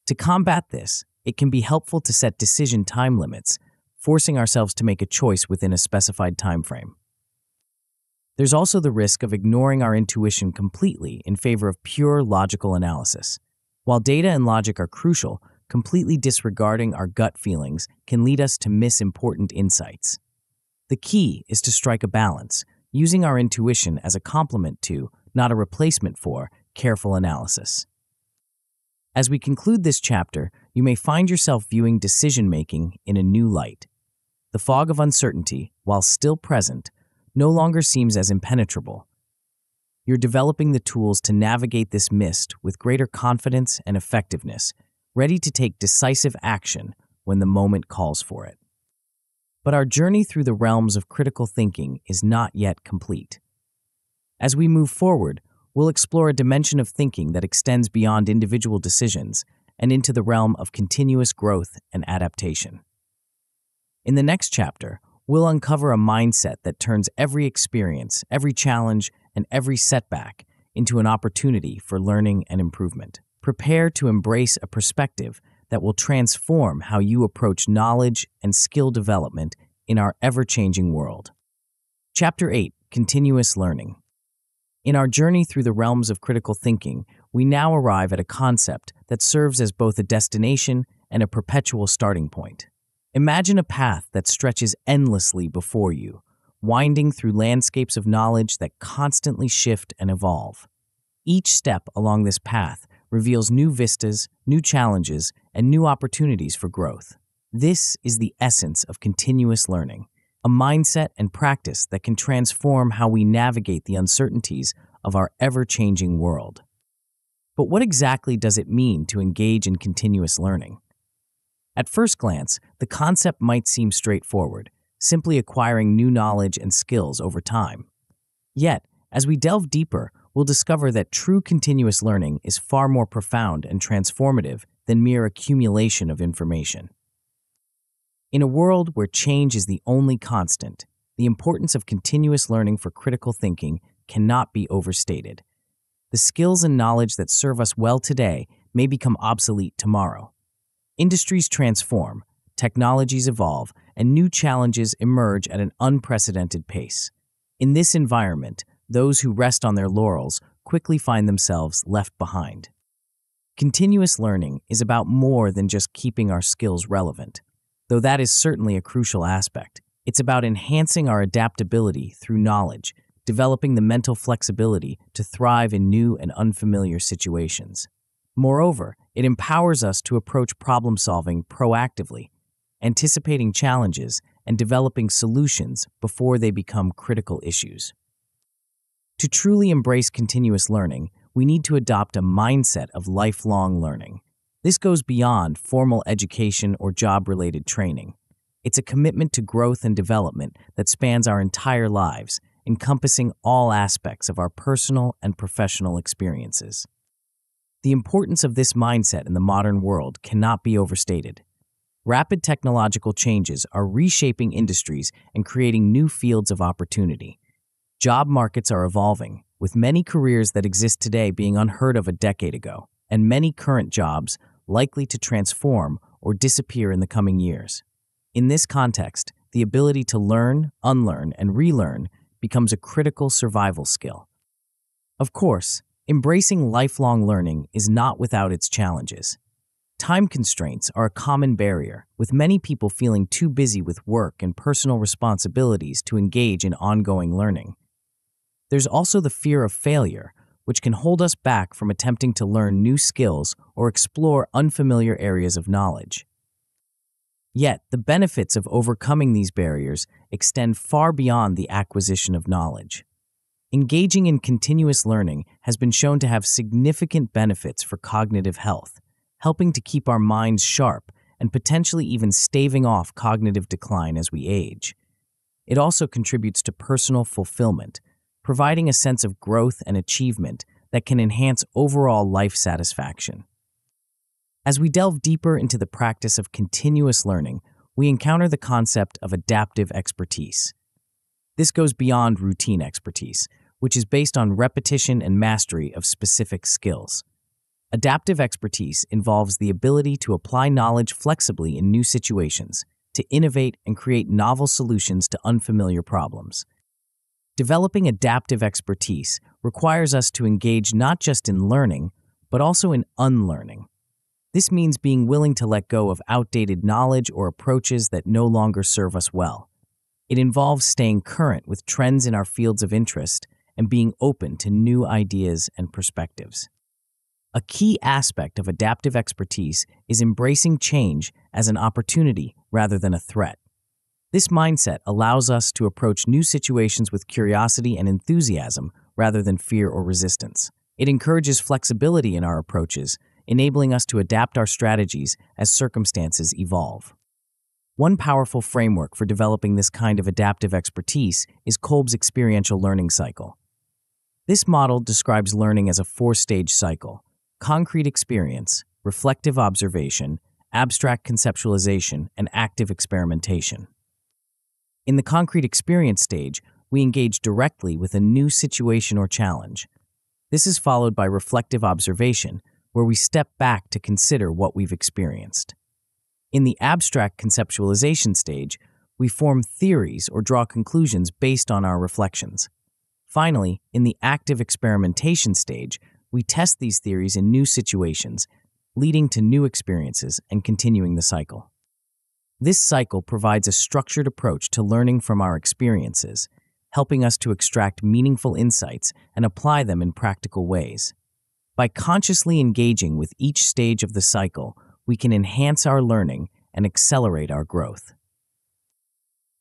To combat this, it can be helpful to set decision time limits, forcing ourselves to make a choice within a specified time frame. There's also the risk of ignoring our intuition completely in favor of pure logical analysis. While data and logic are crucial, completely disregarding our gut feelings can lead us to miss important insights. The key is to strike a balance, using our intuition as a complement to, not a replacement for, careful analysis. As we conclude this chapter, you may find yourself viewing decision-making in a new light. The fog of uncertainty, while still present, no longer seems as impenetrable. You're developing the tools to navigate this mist with greater confidence and effectiveness, ready to take decisive action when the moment calls for it. But our journey through the realms of critical thinking is not yet complete. As we move forward, we'll explore a dimension of thinking that extends beyond individual decisions and into the realm of continuous growth and adaptation. In the next chapter, we'll uncover a mindset that turns every experience, every challenge, and every setback into an opportunity for learning and improvement. Prepare to embrace a perspective that will transform how you approach knowledge and skill development in our ever-changing world. Chapter 8: Continuous Learning. In our journey through the realms of critical thinking, we now arrive at a concept that serves as both a destination and a perpetual starting point. Imagine a path that stretches endlessly before you, winding through landscapes of knowledge that constantly shift and evolve. Each step along this path reveals new vistas, new challenges, and new opportunities for growth. This is the essence of continuous learning, a mindset and practice that can transform how we navigate the uncertainties of our ever-changing world. But what exactly does it mean to engage in continuous learning? At first glance, the concept might seem straightforward, simply acquiring new knowledge and skills over time. Yet, As we delve deeper, we'll discover that true continuous learning is far more profound and transformative than mere accumulation of information. In a world where change is the only constant, the importance of continuous learning for critical thinking cannot be overstated. The skills and knowledge that serve us well today may become obsolete tomorrow. Industries transform, technologies evolve, and new challenges emerge at an unprecedented pace. In this environment, those who rest on their laurels quickly find themselves left behind. Continuous learning is about more than just keeping our skills relevant. Though that is certainly a crucial aspect, it's about enhancing our adaptability through knowledge, developing the mental flexibility to thrive in new and unfamiliar situations. Moreover, it empowers us to approach problem-solving proactively, anticipating challenges and developing solutions before they become critical issues. To truly embrace continuous learning, we need to adopt a mindset of lifelong learning. This goes beyond formal education or job-related training. It's a commitment to growth and development that spans our entire lives, encompassing all aspects of our personal and professional experiences. The importance of this mindset in the modern world cannot be overstated. Rapid technological changes are reshaping industries and creating new fields of opportunity. Job markets are evolving, with many careers that exist today being unheard of a decade ago, and many current jobs likely to transform or disappear in the coming years. In this context, the ability to learn, unlearn, and relearn becomes a critical survival skill. Of course, embracing lifelong learning is not without its challenges. Time constraints are a common barrier, with many people feeling too busy with work and personal responsibilities to engage in ongoing learning. There's also the fear of failure, which can hold us back from attempting to learn new skills or explore unfamiliar areas of knowledge. Yet, the benefits of overcoming these barriers extend far beyond the acquisition of knowledge. Engaging in continuous learning has been shown to have significant benefits for cognitive health, helping to keep our minds sharp and potentially even staving off cognitive decline as we age. It also contributes to personal fulfillment, providing a sense of growth and achievement that can enhance overall life satisfaction. As we delve deeper into the practice of continuous learning, we encounter the concept of adaptive expertise. This goes beyond routine expertise, which is based on repetition and mastery of specific skills. Adaptive expertise involves the ability to apply knowledge flexibly in new situations, to innovate and create novel solutions to unfamiliar problems. Developing adaptive expertise requires us to engage not just in learning, but also in unlearning. This means being willing to let go of outdated knowledge or approaches that no longer serve us well. It involves staying current with trends in our fields of interest and being open to new ideas and perspectives. A key aspect of adaptive expertise is embracing change as an opportunity rather than a threat. This mindset allows us to approach new situations with curiosity and enthusiasm rather than fear or resistance. It encourages flexibility in our approaches, enabling us to adapt our strategies as circumstances evolve. One powerful framework for developing this kind of adaptive expertise is Kolb's experiential learning cycle. This model describes learning as a four-stage cycle: concrete experience, reflective observation, abstract conceptualization, and active experimentation. In the concrete experience stage, we engage directly with a new situation or challenge. This is followed by reflective observation, where we step back to consider what we've experienced. In the abstract conceptualization stage, we form theories or draw conclusions based on our reflections. Finally, in the active experimentation stage, we test these theories in new situations, leading to new experiences and continuing the cycle. This cycle provides a structured approach to learning from our experiences, helping us to extract meaningful insights and apply them in practical ways. By consciously engaging with each stage of the cycle, we can enhance our learning and accelerate our growth.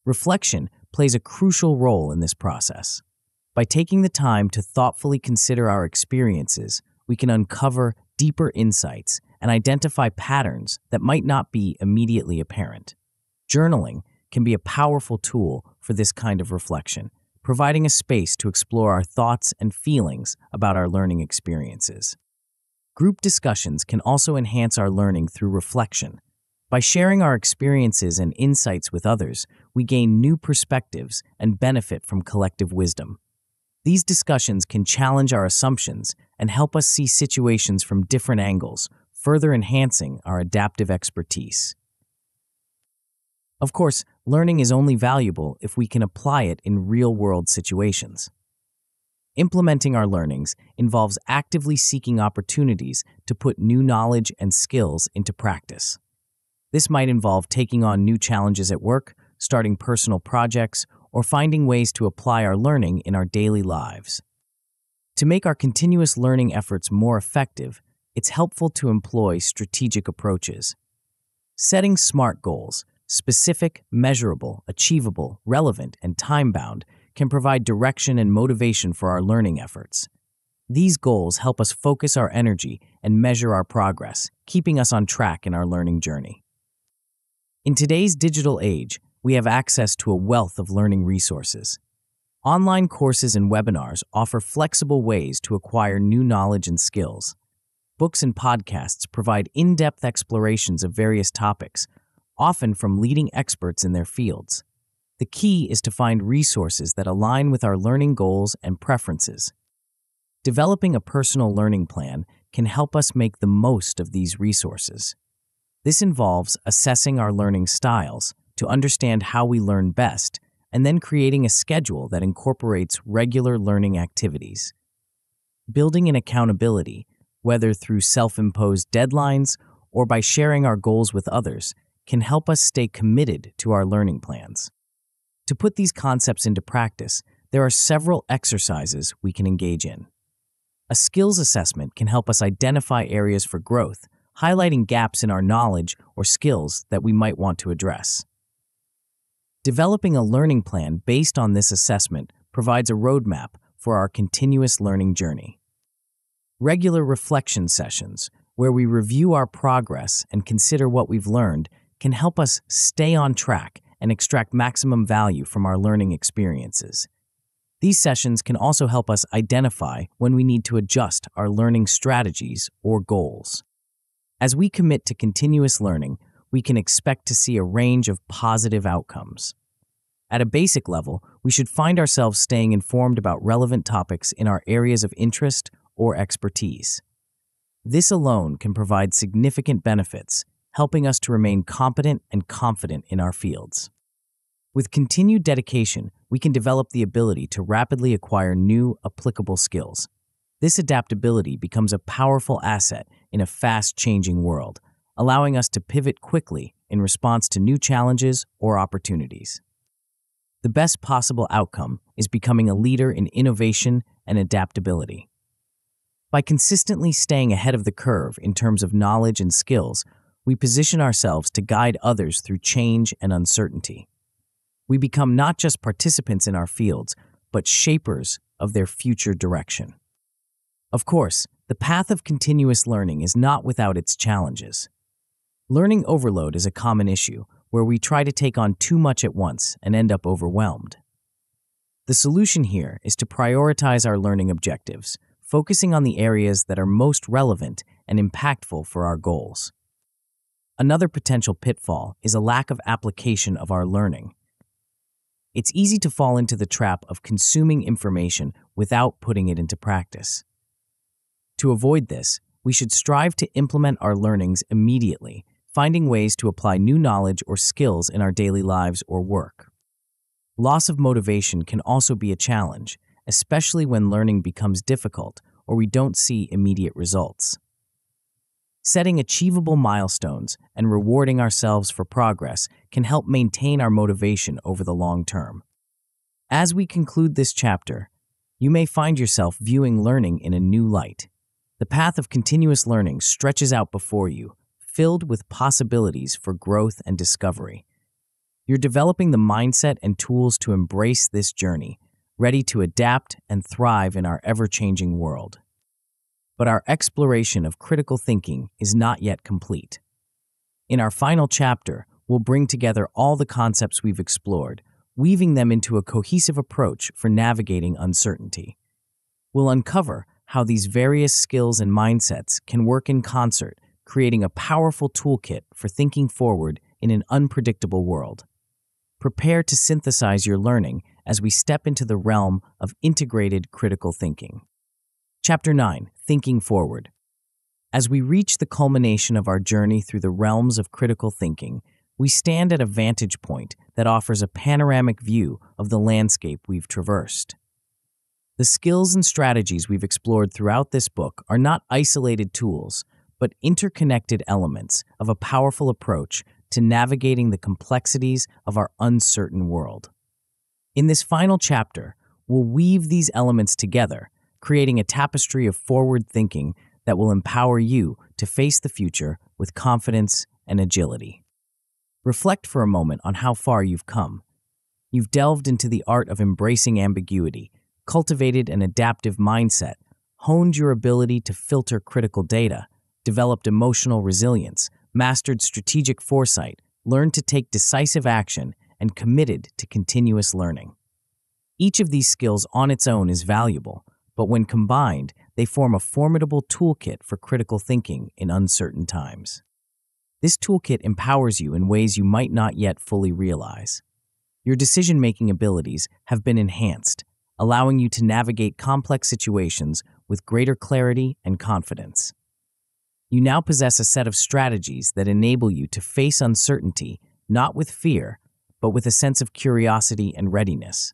Reflection plays a crucial role in this process. By taking the time to thoughtfully consider our experiences, we can uncover deeper insights and identify patterns that might not be immediately apparent. Journaling can be a powerful tool for this kind of reflection, providing a space to explore our thoughts and feelings about our learning experiences. Group discussions can also enhance our learning through reflection. By sharing our experiences and insights with others, we gain new perspectives and benefit from collective wisdom. These discussions can challenge our assumptions and help us see situations from different angles, further enhancing our adaptive expertise. Of course, learning is only valuable if we can apply it in real-world situations. Implementing our learnings involves actively seeking opportunities to put new knowledge and skills into practice. This might involve taking on new challenges at work, starting personal projects, or finding ways to apply our learning in our daily lives. To make our continuous learning efforts more effective, it's helpful to employ strategic approaches. Setting SMART goals, specific, measurable, achievable, relevant, and time-bound, can provide direction and motivation for our learning efforts. These goals help us focus our energy and measure our progress, keeping us on track in our learning journey. In today's digital age, we have access to a wealth of learning resources. Online courses and webinars offer flexible ways to acquire new knowledge and skills. Books and podcasts provide in-depth explorations of various topics, often from leading experts in their fields. The key is to find resources that align with our learning goals and preferences. Developing a personal learning plan can help us make the most of these resources. This involves assessing our learning styles to understand how we learn best, and then creating a schedule that incorporates regular learning activities. Building in accountability, whether through self-imposed deadlines or by sharing our goals with others, can help us stay committed to our learning plans. To put these concepts into practice, there are several exercises we can engage in. A skills assessment can help us identify areas for growth, highlighting gaps in our knowledge or skills that we might want to address. Developing a learning plan based on this assessment provides a roadmap for our continuous learning journey. Regular reflection sessions, where we review our progress and consider what we've learned, can help us stay on track and extract maximum value from our learning experiences. These sessions can also help us identify when we need to adjust our learning strategies or goals. As we commit to continuous learning, we can expect to see a range of positive outcomes. At a basic level, we should find ourselves staying informed about relevant topics in our areas of interest or expertise. This alone can provide significant benefits, helping us to remain competent and confident in our fields. With continued dedication, we can develop the ability to rapidly acquire new, applicable skills. This adaptability becomes a powerful asset in a fast-changing world, allowing us to pivot quickly in response to new challenges or opportunities. The best possible outcome is becoming a leader in innovation and adaptability. By consistently staying ahead of the curve in terms of knowledge and skills, we position ourselves to guide others through change and uncertainty. We become not just participants in our fields, but shapers of their future direction. Of course, the path of continuous learning is not without its challenges. Learning overload is a common issue, where we try to take on too much at once and end up overwhelmed. The solution here is to prioritize our learning objectives, focusing on the areas that are most relevant and impactful for our goals. Another potential pitfall is a lack of application of our learning. It's easy to fall into the trap of consuming information without putting it into practice. To avoid this, we should strive to implement our learnings immediately, finding ways to apply new knowledge or skills in our daily lives or work. Loss of motivation can also be a challenge, especially when learning becomes difficult or we don't see immediate results. Setting achievable milestones and rewarding ourselves for progress can help maintain our motivation over the long term. As we conclude this chapter, you may find yourself viewing learning in a new light. The path of continuous learning stretches out before you, filled with possibilities for growth and discovery. You're developing the mindset and tools to embrace this journey, ready to adapt and thrive in our ever-changing world. But our exploration of critical thinking is not yet complete. In our final chapter, we'll bring together all the concepts we've explored, weaving them into a cohesive approach for navigating uncertainty. We'll uncover how these various skills and mindsets can work in concert, creating a powerful toolkit for thinking forward in an unpredictable world. Prepare to synthesize your learning as we step into the realm of integrated critical thinking. Chapter 9: Thinking Forward. As we reach the culmination of our journey through the realms of critical thinking, we stand at a vantage point that offers a panoramic view of the landscape we've traversed. The skills and strategies we've explored throughout this book are not isolated tools, but interconnected elements of a powerful approach to navigating the complexities of our uncertain world. In this final chapter, we'll weave these elements together, creating a tapestry of forward thinking that will empower you to face the future with confidence and agility. Reflect for a moment on how far you've come. You've delved into the art of embracing ambiguity, cultivated an adaptive mindset, honed your ability to filter critical data, developed emotional resilience, mastered strategic foresight, learned to take decisive action, and committed to continuous learning. Each of these skills on its own is valuable, but when combined, they form a formidable toolkit for critical thinking in uncertain times. This toolkit empowers you in ways you might not yet fully realize. Your decision-making abilities have been enhanced, allowing you to navigate complex situations with greater clarity and confidence. You now possess a set of strategies that enable you to face uncertainty not with fear, but with a sense of curiosity and readiness.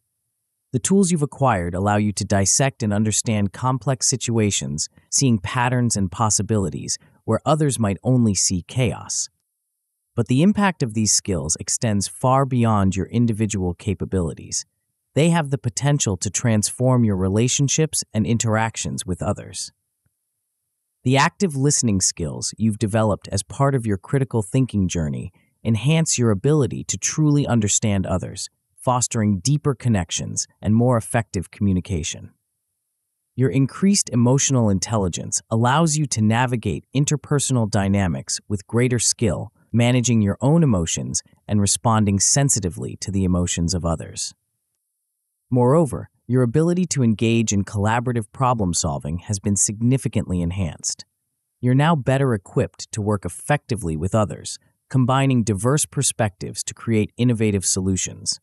The tools you've acquired allow you to dissect and understand complex situations, seeing patterns and possibilities where others might only see chaos. But the impact of these skills extends far beyond your individual capabilities. They have the potential to transform your relationships and interactions with others. The active listening skills you've developed as part of your critical thinking journey enhance your ability to truly understand others, fostering deeper connections and more effective communication. Your increased emotional intelligence allows you to navigate interpersonal dynamics with greater skill, managing your own emotions and responding sensitively to the emotions of others. Moreover, your ability to engage in collaborative problem-solving has been significantly enhanced. You're now better equipped to work effectively with others, combining diverse perspectives to create innovative solutions.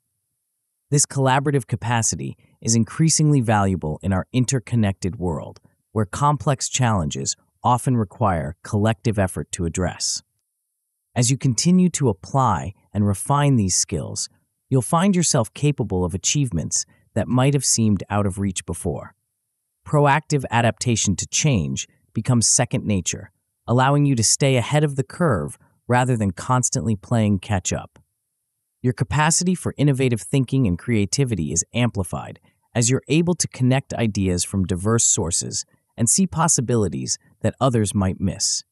This collaborative capacity is increasingly valuable in our interconnected world, where complex challenges often require collective effort to address. As you continue to apply and refine these skills, you'll find yourself capable of achievements that might have seemed out of reach before. Proactive adaptation to change becomes second nature, allowing you to stay ahead of the curve rather than constantly playing catch-up. Your capacity for innovative thinking and creativity is amplified as you're able to connect ideas from diverse sources and see possibilities that others might miss.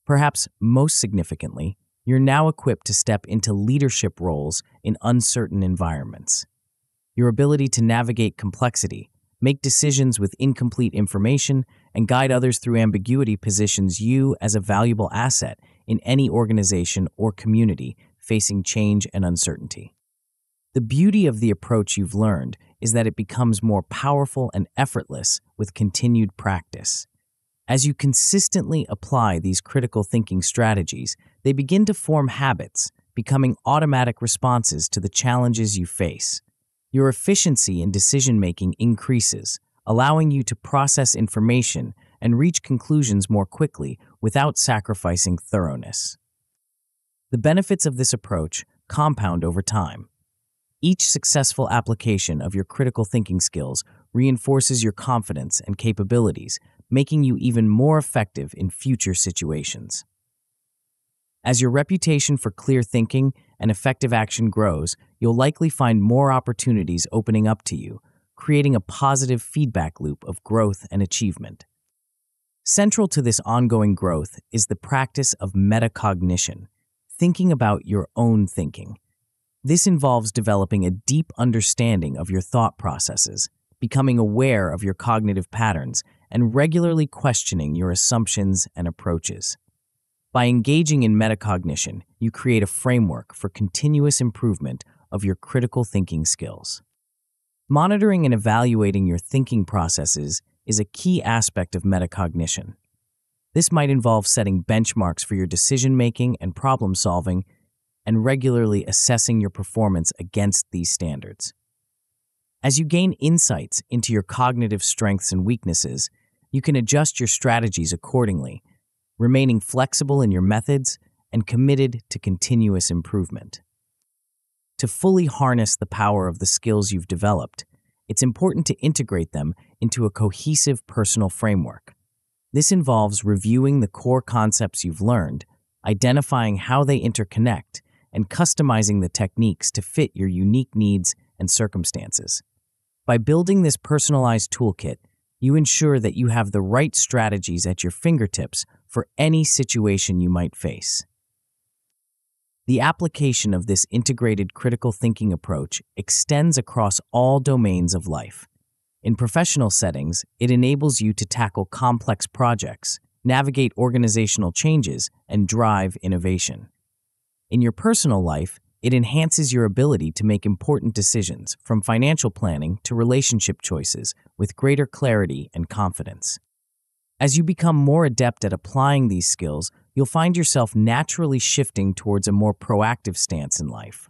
Perhaps most significantly, you're now equipped to step into leadership roles in uncertain environments. Your ability to navigate complexity, make decisions with incomplete information, and guide others through ambiguity positions you as a valuable asset in any organization or community facing change and uncertainty. The beauty of the approach you've learned is that it becomes more powerful and effortless with continued practice. As you consistently apply these critical thinking strategies, they begin to form habits, becoming automatic responses to the challenges you face. Your efficiency in decision-making increases, allowing you to process information and reach conclusions more quickly without sacrificing thoroughness. The benefits of this approach compound over time. Each successful application of your critical thinking skills reinforces your confidence and capabilities, making you even more effective in future situations. As your reputation for clear thinking and effective action grows, you'll likely find more opportunities opening up to you, creating a positive feedback loop of growth and achievement. Central to this ongoing growth is the practice of metacognition, thinking about your own thinking. This involves developing a deep understanding of your thought processes, becoming aware of your cognitive patterns, and regularly questioning your assumptions and approaches. By engaging in metacognition, you create a framework for continuous improvement of your critical thinking skills. Monitoring and evaluating your thinking processes is a key aspect of metacognition. This might involve setting benchmarks for your decision-making and problem-solving and regularly assessing your performance against these standards. As you gain insights into your cognitive strengths and weaknesses, you can adjust your strategies accordingly, remaining flexible in your methods and committed to continuous improvement. To fully harness the power of the skills you've developed, it's important to integrate them into a cohesive personal framework. This involves reviewing the core concepts you've learned, identifying how they interconnect, and customizing the techniques to fit your unique needs and circumstances. By building this personalized toolkit, you ensure that you have the right strategies at your fingertips for any situation you might face. The application of this integrated critical thinking approach extends across all domains of life. In professional settings, it enables you to tackle complex projects, navigate organizational changes, and drive innovation. In your personal life, it enhances your ability to make important decisions, from financial planning to relationship choices, with greater clarity and confidence. As you become more adept at applying these skills, you'll find yourself naturally shifting towards a more proactive stance in life.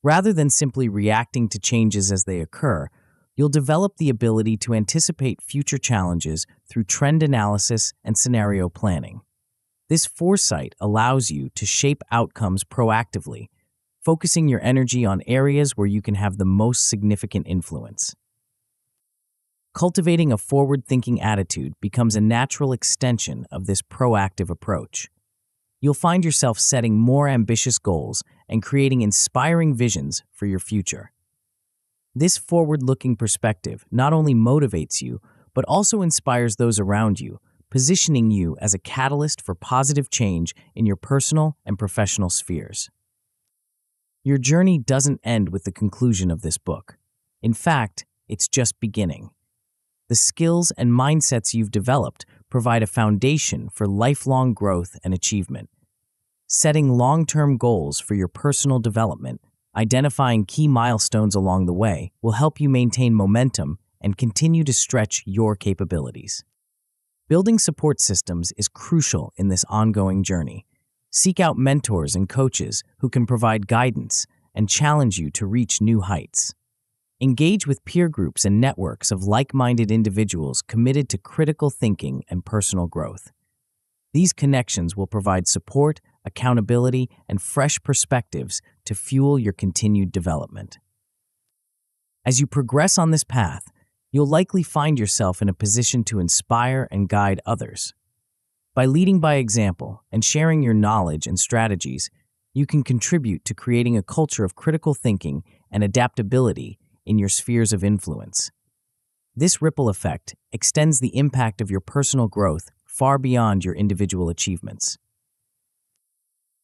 Rather than simply reacting to changes as they occur, you'll develop the ability to anticipate future challenges through trend analysis and scenario planning. This foresight allows you to shape outcomes proactively, focusing your energy on areas where you can have the most significant influence. Cultivating a forward-thinking attitude becomes a natural extension of this proactive approach. You'll find yourself setting more ambitious goals and creating inspiring visions for your future. This forward-looking perspective not only motivates you, but also inspires those around you, positioning you as a catalyst for positive change in your personal and professional spheres. Your journey doesn't end with the conclusion of this book. In fact, it's just beginning. The skills and mindsets you've developed provide a foundation for lifelong growth and achievement. Setting long-term goals for your personal development, identifying key milestones along the way, will help you maintain momentum and continue to stretch your capabilities. Building support systems is crucial in this ongoing journey. Seek out mentors and coaches who can provide guidance and challenge you to reach new heights. Engage with peer groups and networks of like-minded individuals committed to critical thinking and personal growth. These connections will provide support, accountability, and fresh perspectives to fuel your continued development. As you progress on this path, you'll likely find yourself in a position to inspire and guide others. By leading by example and sharing your knowledge and strategies, you can contribute to creating a culture of critical thinking and adaptability in your spheres of influence. This ripple effect extends the impact of your personal growth far beyond your individual achievements.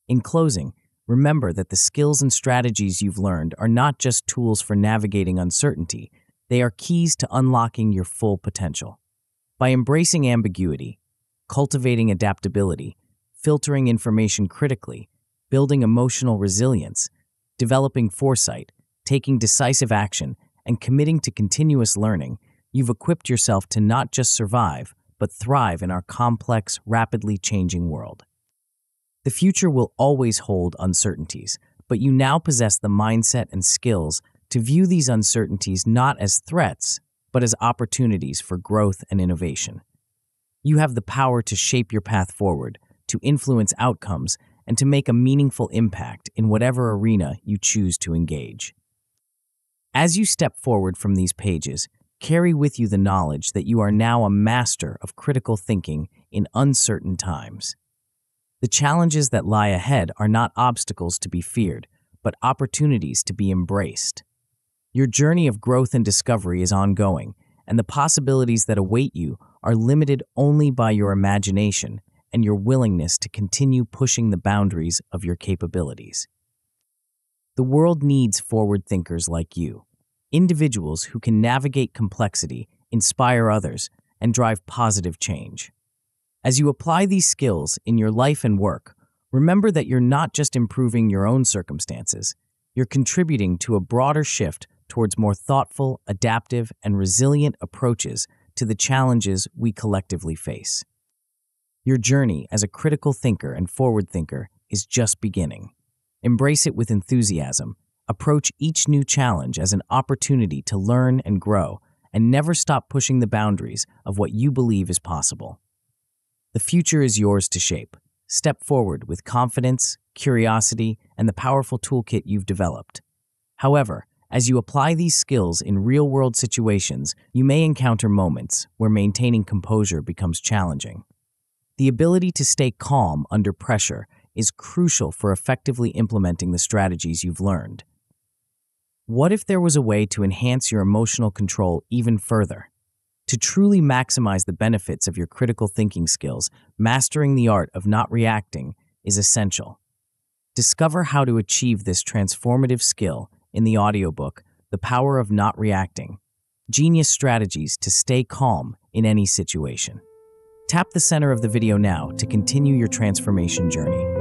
In closing, remember that the skills and strategies you've learned are not just tools for navigating uncertainty, they are keys to unlocking your full potential. By embracing ambiguity, cultivating adaptability, filtering information critically, building emotional resilience, developing foresight, taking decisive action, and committing to continuous learning, you've equipped yourself to not just survive, but thrive in our complex, rapidly changing world. The future will always hold uncertainties, but you now possess the mindset and skills to view these uncertainties not as threats, but as opportunities for growth and innovation. You have the power to shape your path forward, to influence outcomes, and to make a meaningful impact in whatever arena you choose to engage. As you step forward from these pages, carry with you the knowledge that you are now a master of critical thinking in uncertain times. The challenges that lie ahead are not obstacles to be feared, but opportunities to be embraced. Your journey of growth and discovery is ongoing, and the possibilities that await you are limited only by your imagination and your willingness to continue pushing the boundaries of your capabilities. The world needs forward thinkers like you, individuals who can navigate complexity, inspire others, and drive positive change. As you apply these skills in your life and work, remember that you're not just improving your own circumstances, you're contributing to a broader shift towards more thoughtful, adaptive, and resilient approaches to the challenges we collectively face. Your journey as a critical thinker and forward thinker is just beginning. Embrace it with enthusiasm. Approach each new challenge as an opportunity to learn and grow, and never stop pushing the boundaries of what you believe is possible. The future is yours to shape. Step forward with confidence, curiosity, and the powerful toolkit you've developed. However, as you apply these skills in real-world situations, you may encounter moments where maintaining composure becomes challenging. The ability to stay calm under pressure is crucial for effectively implementing the strategies you've learned. What if there was a way to enhance your emotional control even further? To truly maximize the benefits of your critical thinking skills, mastering the art of not reacting is essential. Discover how to achieve this transformative skill in the audiobook, The Power of Not Reacting: Genius Strategies to Stay Calm in Any Situation. Tap the center of the video now to continue your transformation journey.